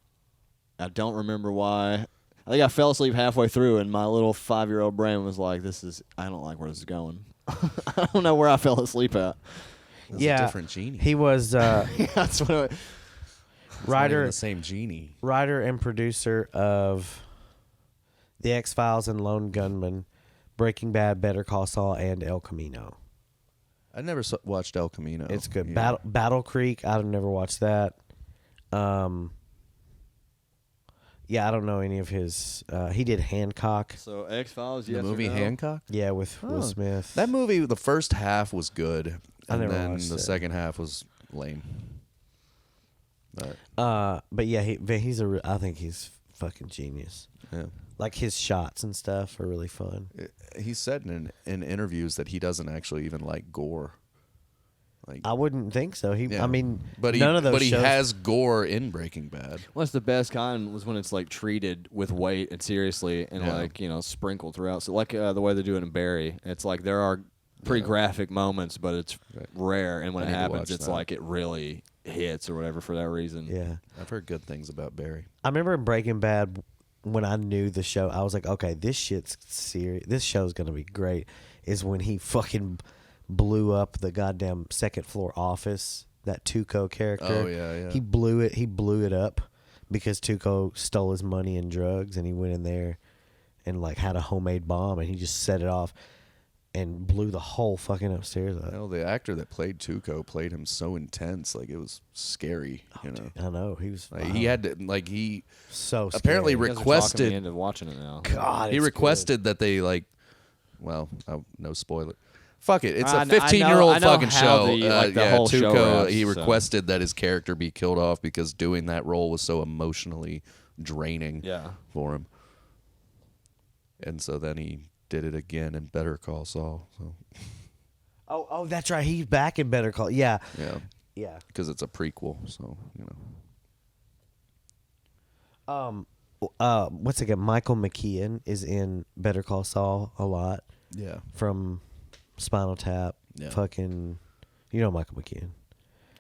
I don't remember why. I think I fell asleep halfway through, and my little 5-year-old brain was like, I don't like where this is going." I don't know where I fell asleep at. It was Yeah, a different genie. He was That's what. It's not even writer, the same genie. writer and producer of The X Files and Lone Gunman, Breaking Bad, Better Call Saul, and El Camino. I never watched El Camino. It's good. Yeah. Battle Creek. I've never watched that. Yeah, I don't know any of his. He did Hancock. So X Files, The movie Hancock. Yeah, with Will Oh, Smith. That movie, the first half was good, I and never then watched the it. second half was lame. But but yeah, I think he's fucking genius. yeah. Like his shots and stuff are really fun. He said in interviews that he doesn't actually even like gore. Like, I wouldn't think so. yeah. I mean, but none of those he shows. has gore in Breaking Bad. What's the best kind was when it's like treated with weight and seriously and Yeah. sprinkled throughout. So like the way they do it in Barry, it's like there are pretty Yeah. graphic moments, but it's Right. rare. And when I it need to happens, watch it's that. like it really hits or whatever for that reason. Yeah, I've heard good things about Barry. I remember in Breaking Bad when I knew the show, I was like, okay, this shit's serious. This show's gonna be great. Is when he fucking blew up the goddamn second floor office. That Tuco character. Oh, yeah. He blew it. He blew it up because Tuco stole his money and drugs, and he went in there and like had a homemade bomb, and he just set it off and blew the whole fucking upstairs up. The actor that played Tuco played him so intense, like it was scary. I know he was. Like, he had to, like so apparently scary. You guys are talking me requested. into watching it now. God, He it's requested that they like well, no spoiler. Fuck it. It's I a kn- I know- 15-year-old I know fucking how show. the whole show Tuco, wraps, he so. requested that his character be killed off because doing that role was so emotionally draining for him. And so then he did it again in Better Call Saul. So. Oh, that's right. He's back in Better Call. Yeah. Yeah. Yeah. Because it's a prequel, so, What's again? Michael McKean is in Better Call Saul a lot. Yeah. From Spinal Tap. Yeah. Fucking, you know Michael McKean.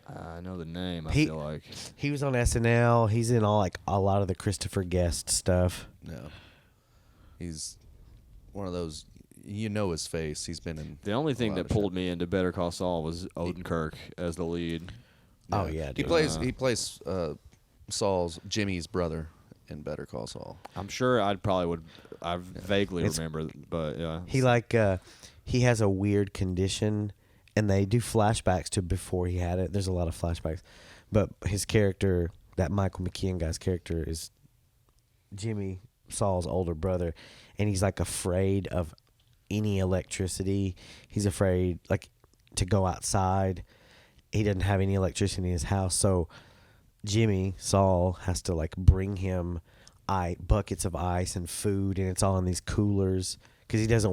I know the name. I He- feel like He was on SNL. He's in all like a lot of the Christopher Guest stuff. Yeah. He's one of those, his face. He's been in the only a thing lot that of pulled me into Better Call Saul was Odenkirk as the lead. Oh yeah, He dude. plays Saul's Jimmy's brother in Better Call Saul. I'm sure I vaguely remember, but yeah. He has a weird condition, and they do flashbacks to before he had it. There's a lot of flashbacks, but his character, that Michael McKean guy's character, is Jimmy Saul's older brother, and he's like afraid of any electricity. He's afraid like to go outside. He doesn't have any electricity in his house, so Jimmy Saul has to like bring him buckets of ice and food, and it's all in these coolers because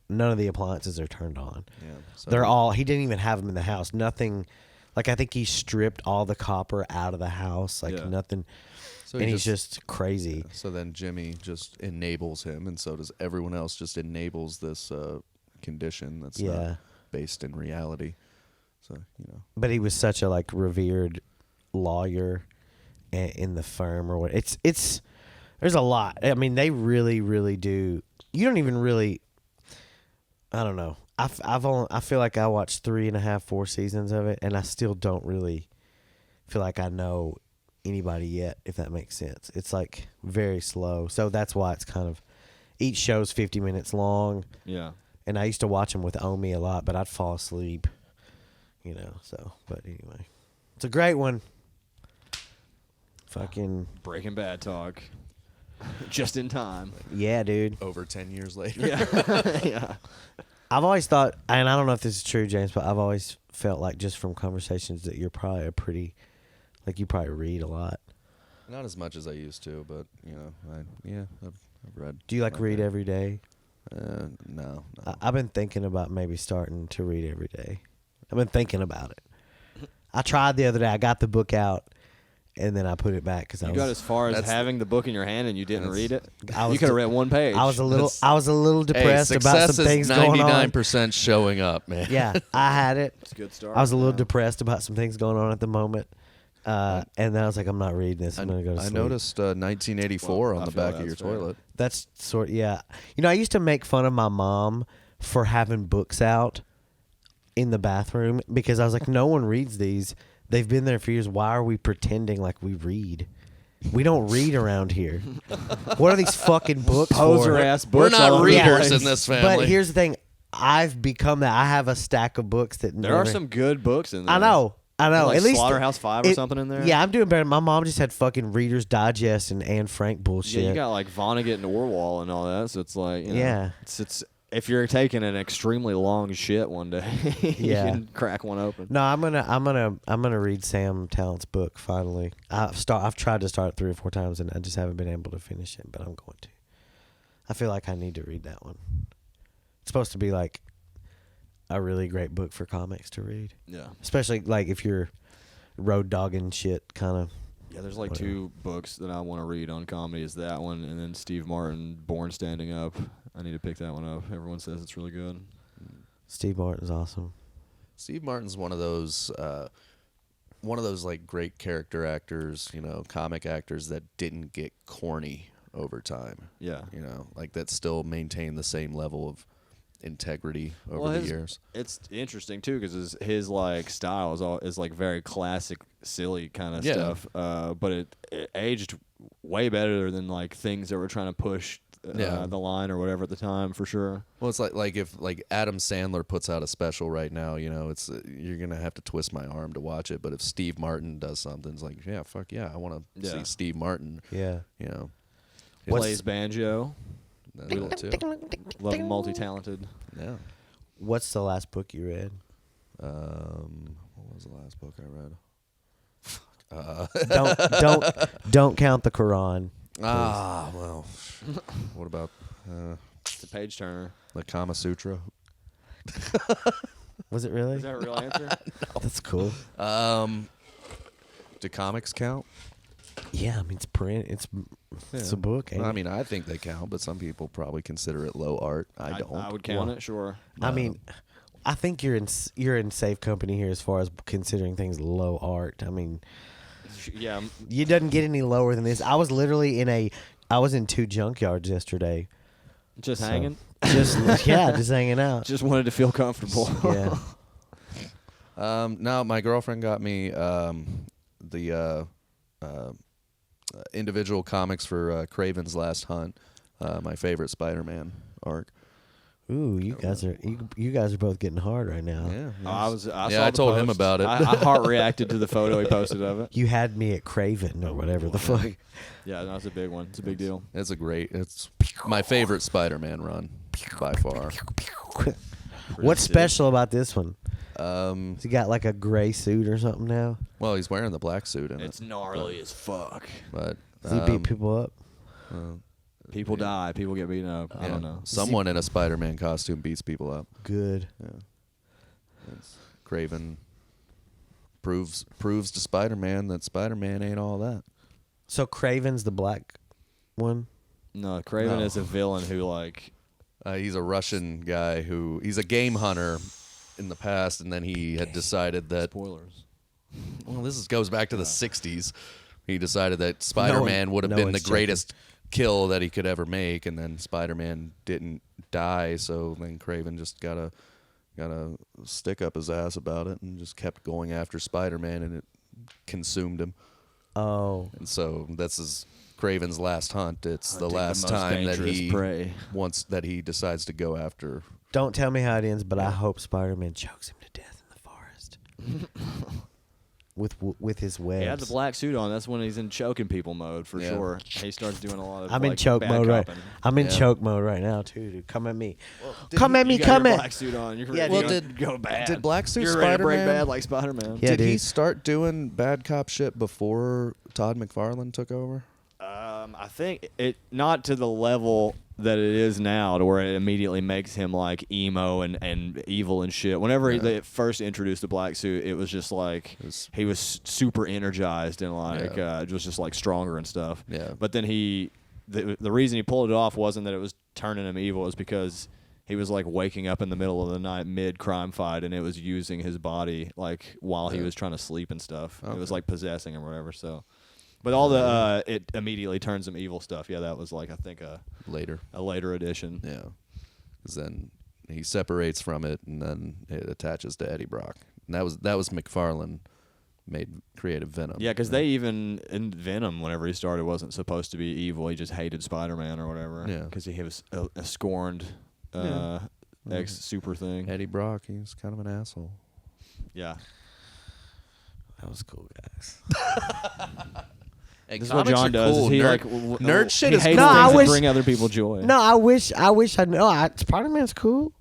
none of the appliances are turned on. Yeah. So He didn't even have them in the house. Nothing, like I think he stripped all the copper out of the house, like nothing. So and he's just crazy. So then Jimmy just enables him, and so does everyone else. Just enables this condition that's not based in reality. So But he was such a like revered lawyer in the firm or what. It's there's a lot. I mean, they really, really do. You don't even really. I don't know. I feel like I watched 3.5, 4 seasons of it, and I still don't really feel like I know anybody yet, if that makes sense. It's like very slow. So that's why it's kind of, each show's 50 minutes long. Yeah. And I used to watch them with Omi a lot, but I'd fall asleep, but anyway. It's a great one. Fucking. Breaking Bad talk. Just in time. Yeah, dude. over 10 years later. Yeah. I've always thought, and I don't know if this is true, James, but I've always felt like just from conversations that you're probably you probably read a lot. Not as much as I used to, but I've read. Do you like my read fair. every day? No. I've been thinking about maybe starting to read every day. I've been thinking about it. I tried the other day. I got the book out, and then I put it back because You got as far as that's- having the book in your hand and you didn't read it? I was You could have de- read one page. I was a little Hey, depressed about success some things is going on. 99% showing up, man. Yeah, I had it. It's a good start. I was a little depressed about some things going on at the moment, and then I was like, I'm not reading this. I'm gonna go to I sleep. noticed 1984 Well, on I the feel back of your that's fair. toilet. That's yeah. I used to make fun of my mom for having books out in the bathroom because I was like, no one reads these. They've been there for years. Why are we pretending like we read? We don't read around here. What are these fucking books Poser for? ass We're books. all not over the readers place. in this family. But here's the thing. I've become that. I have a stack of books that There are some good books in there. I know. Like At least Slaughterhouse 5 or something in there? Yeah, I'm doing better. My mom just had fucking Reader's Digest and Anne Frank bullshit. Yeah, you got like Vonnegut and Orwell and all that, so it's like, Yeah. It's if you're taking an extremely long shit one day, you Yeah. can crack one open. No, I'm gonna read Sam Tallent's book finally. I've tried to start it 3 or 4 times and I just haven't been able to finish it, but I'm going to. I feel like I need to read that one. It's supposed to be like a really great book for comics to read, Yeah. especially like if you're road dogging shit kind of. Yeah, there's like Whatever. 2 books that I want to read on comedy. Is that one, and then Steve Martin, Born Standing Up. I need to pick that one up. Everyone says it's really good. Steve Martin's awesome. Steve Martin's one of those like great character actors, comic actors that didn't get corny over time. Yeah. Like that still maintain the same level of integrity over the years. It's interesting too because his like style is like very classic, silly kind of Yeah. stuff. But it aged way better than like things that were trying to push the line or whatever at the time for sure. Well, it's like if like Adam Sandler puts out a special right now, it's you're gonna have to twist my arm to watch it. But if Steve Martin does something, it's like, yeah, fuck yeah, I want to see Steve Martin. Yeah. You know, What's- Plays banjo. That too. Love a multi-talented. Yeah. What's the last book you read? What was the last book I read? Don't count the Quran. Well. What about It's a page turner. the Kama Sutra? Was it really? Is that a real answer? That's cool. Do comics count? Yeah, I mean it's print. It's a book. Ain't I it? mean, I think they count, but some people probably consider it low art. I don't. I would count it, sure. I mean, I think you're in safe company here as far as considering things low art. I mean, Yeah. you doesn't get any lower than this. I was literally I was in 2 junkyards yesterday. Just So, hanging. Just hanging out. Just wanted to feel comfortable. Yeah. No, my girlfriend got me the individual comics for Craven's Last Hunt, my favorite Spider-Man arc. Ooh, you guys are both getting hard right now. Yeah, I saw I I told him post. about it. I heart reacted to the photo he posted of it. You had me at Craven or whatever the fuck. Yeah, no, it's a big one. It's a big deal. It's my favorite Spider-Man run by far. What's sick. special about this one? Has he got like a gray suit or something now? Well, he's wearing the black suit in It's it, gnarly as fuck. but Does he beat people up? People die. People get beaten up. I yeah, don't know. someone in a Spider-Man costume beats people up. Good. It's Craven proves to Spider-Man that Spider-Man ain't all that. So Craven's the black one? No, Craven No. is a villain who like. He's a Russian guy he's a game hunter in the past, and then he had decided that. Spoilers. Well, this goes back to the '60s. He decided that Spider-Man would have no been the one's greatest kill that he could ever make, and then Spider-Man didn't die, so then Craven just got a stick up his ass about it and just kept going after Spider-Man, and it consumed him. Oh. And so this is Craven's last hunt. It's the Hunting the last most time that dangerous he prey. decides to go after. Don't tell me how it ends, but I hope Spider-Man chokes him to death in the forest. with his webs. He had the black suit on. That's when he's in choking people mode for Yeah. sure. He starts doing a lot of. I'm in like, choke bad mode right. copping. I'm in Yeah. choke mode right now too, dude. Come at me. Did Come you- at me. you got Come your at. black suit on. You're Yeah, ready dude. to go bad. Did Black Suit You're ready to break Spider-Man- bad like Spider-Man. Yeah, Did he dude. start doing bad cop shit before Todd McFarlane took over? I think it not to the level that it is now, to where it immediately makes him like emo and evil and shit. Whenever they first introduced the black suit, it was just like he was super energized and like it was just like stronger and stuff. Yeah. But then the reason he pulled it off wasn't that it was turning him evil, it was because he was like waking up in the middle of the night mid crime fight, and it was using his body like while he was trying to sleep and stuff. It was like possessing him or whatever. So. But all the it immediately turns him evil stuff. Yeah, that was like I think a later edition. Yeah, because then he separates from it, and then it attaches to Eddie Brock. And that was McFarlane created Venom. Yeah, because they even in Venom, whenever he started, wasn't supposed to be evil. He just hated Spider-Man or whatever. Yeah. because he was a scorned ex super thing. Eddie Brock, he's kind of an asshole. Yeah, That was cool, guys. Hey, this is what John does. Cool. Is he Nerd, like nerd shit he is hates No, cool. I things wish- that bring other people joy. No, I wish I know. Spider-Man's cool.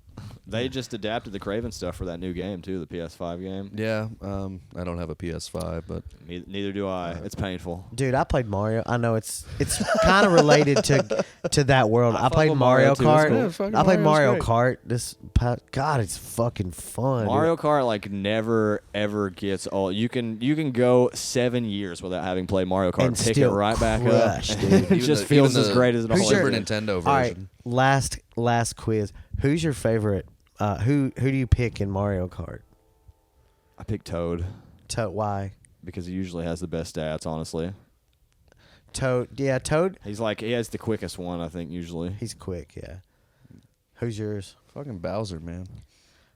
They just adapted the Craven stuff for that new game too, the PS5 game. Yeah, I don't have a PS5, but Neither do I. It's painful. Dude, I played Mario. I know it's kind of related to that world. I fuck played with Mario Mario, too. It's Kart. cool. Yeah, fucking I played Mario Mario's Kart. God, it's fucking fun. Mario Kart like never ever gets old. You can go 7 years without having played Mario Kart And pick still it right back crush, up. dude. It Even just the- feels even as the great as it Who's always your- Super did. Nintendo version. All right, last quiz. Who's your favorite? Who do you pick in Mario Kart? I picked Toad Why? because he usually has the best stats. Honestly, Toad. Yeah, Toad. he has the quickest one. I think usually. He's quick. Yeah. Who's yours? Fucking Bowser, man.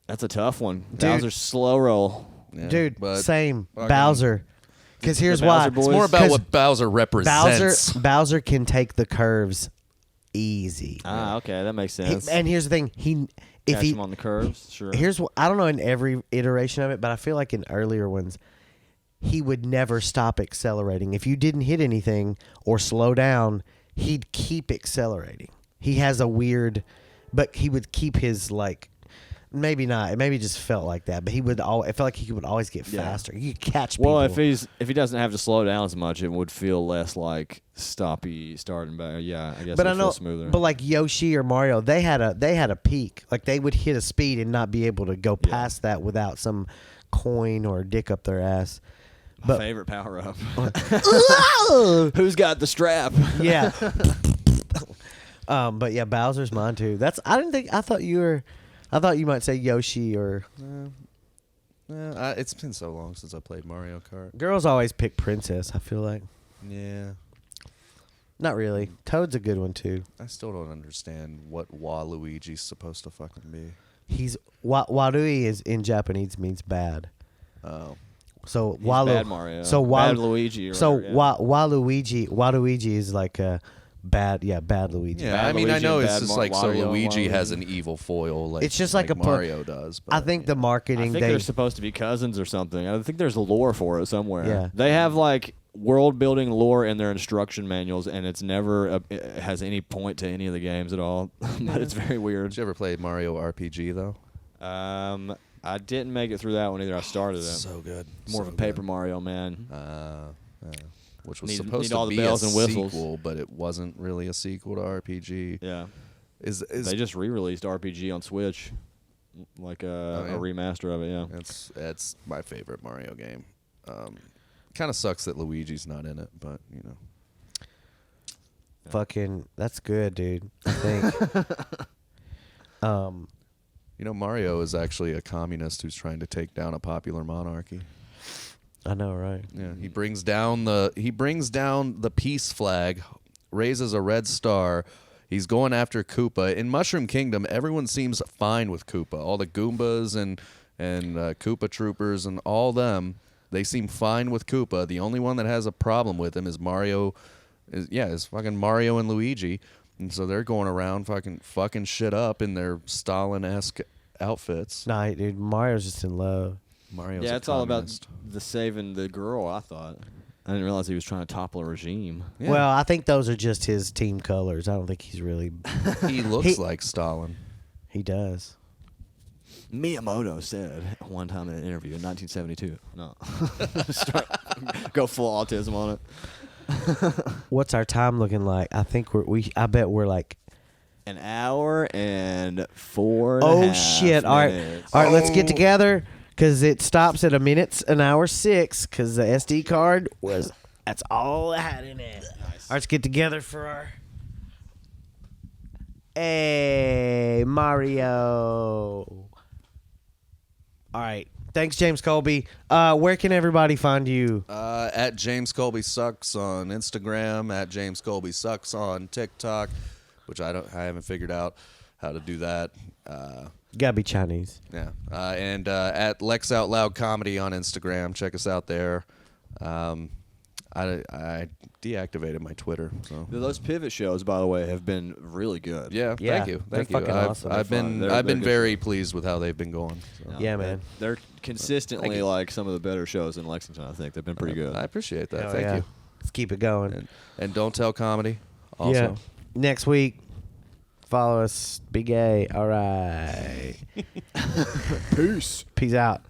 That's a tough one. Dude. Bowser's slow roll. Yeah, Dude, but same. fucking- Bowser. Because here's the why. Bowser boys? It's more about 'Cause what Bowser represents. Bowser can take the curves easy. Okay, that makes He- sense. and here's the thing. If Catch he him on the curves. Sure. here's what I don't know in every iteration of it, but I feel like in earlier ones, he would never stop accelerating. If you didn't hit anything or slow down, he'd keep accelerating. he has a weird, but he would keep his like. Maybe not. Maybe it just felt like that. But he would. It felt like he would always get faster. He could catch people. Well, if he doesn't have to slow down as much, it would feel less like stoppy starting back. Yeah, I guess. But it I know. feels smoother. But like Yoshi or Mario, they had a peak. Like they would hit a speed and not be able to go past that without some coin or dick up their ass. My favorite power up. Who's got the strap? Yeah. But yeah, Bowser's mine too. I thought you might say Yoshi or. It's been so long since I played Mario Kart. Girls always pick Princess. I feel like. Yeah. Not really. Toad's a good one too. I still don't understand what Waluigi's supposed to fucking be. He's Warui is in Japanese means bad. Oh. So He's bad Mario. So bad Luigi. Or so whatever, Waluigi is like a bad Luigi. Yeah, Bad I mean, I Luigi know and it's bad just like so Wario, Luigi Waluigi. has an evil foil. Like It's just like a Mario does. But, I think the I marketing think they're supposed to be cousins or something. I think there's a lore for it somewhere. Yeah. They have like world building lore in their instruction manuals, and it's never it has any point to any of the games at all. But it's very weird. Did you ever play Mario RPG though? I didn't make it through that one either. I started it. So good. More of a Paper Mario man. Which was Need supposed all to the be a bells and whistles. sequel, but it wasn't really a sequel to RPG. Yeah. Is They just re-released RPG on Switch, like a remaster of it. Yeah. It's my favorite Mario game. Kind of sucks that Luigi's not in it, but you know. fucking. That's good, dude. I think. You know, Mario is actually a communist who's trying to take down a popular monarchy. I know, right? Yeah, he brings down the peace flag, raises a red star. He's going after Koopa. In Mushroom Kingdom, everyone seems fine with Koopa. All the Goombas and Koopa Troopers and all them, they seem fine with Koopa. The only one that has a problem with him is Mario. Is fucking Mario and Luigi. And so they're going around fucking shit up in their Stalin-esque outfits. Nah, dude. Mario's just in love. Mario's Yeah, a it's all about communist. the saving the girl. I thought. I didn't realize he was trying to topple a regime. Yeah. Well, I think those are just his team colors. I don't think he's really. He looks like Stalin. He does. Miyamoto said one time in an interview in 1972. No, go full autism on it. What's our time looking like? I think I bet we're like. An hour and 4. Oh shit! All right, let's get together because it stops at an hour 6 because the SD card was. That's all it had in it. Nice. All right, let's get together for our. Hey, Mario. All right. Thanks, James Colby. Where can everybody find you? At James Colby Sucks on Instagram, at James Colby Sucks on TikTok, which I haven't figured out how to do that. Gotta be Chinese. Yeah, and at Lex Out Loud Comedy on Instagram. Check us out there. I deactivated my Twitter. So Those pivot shows, by the way, have been really good. yeah, Yeah, thank you. they're fucking awesome. I've been They're I've been good very pleased with how they've been going. So. Yeah, man. They're consistently Thank you. like some of the better shows in Lexington. I think they've been pretty good. I appreciate that. Hell Thank yeah. you. Let's keep it going. And don't tell comedy. Also. Yeah. Next week, follow us. Be gay. All right. Peace. Peace out.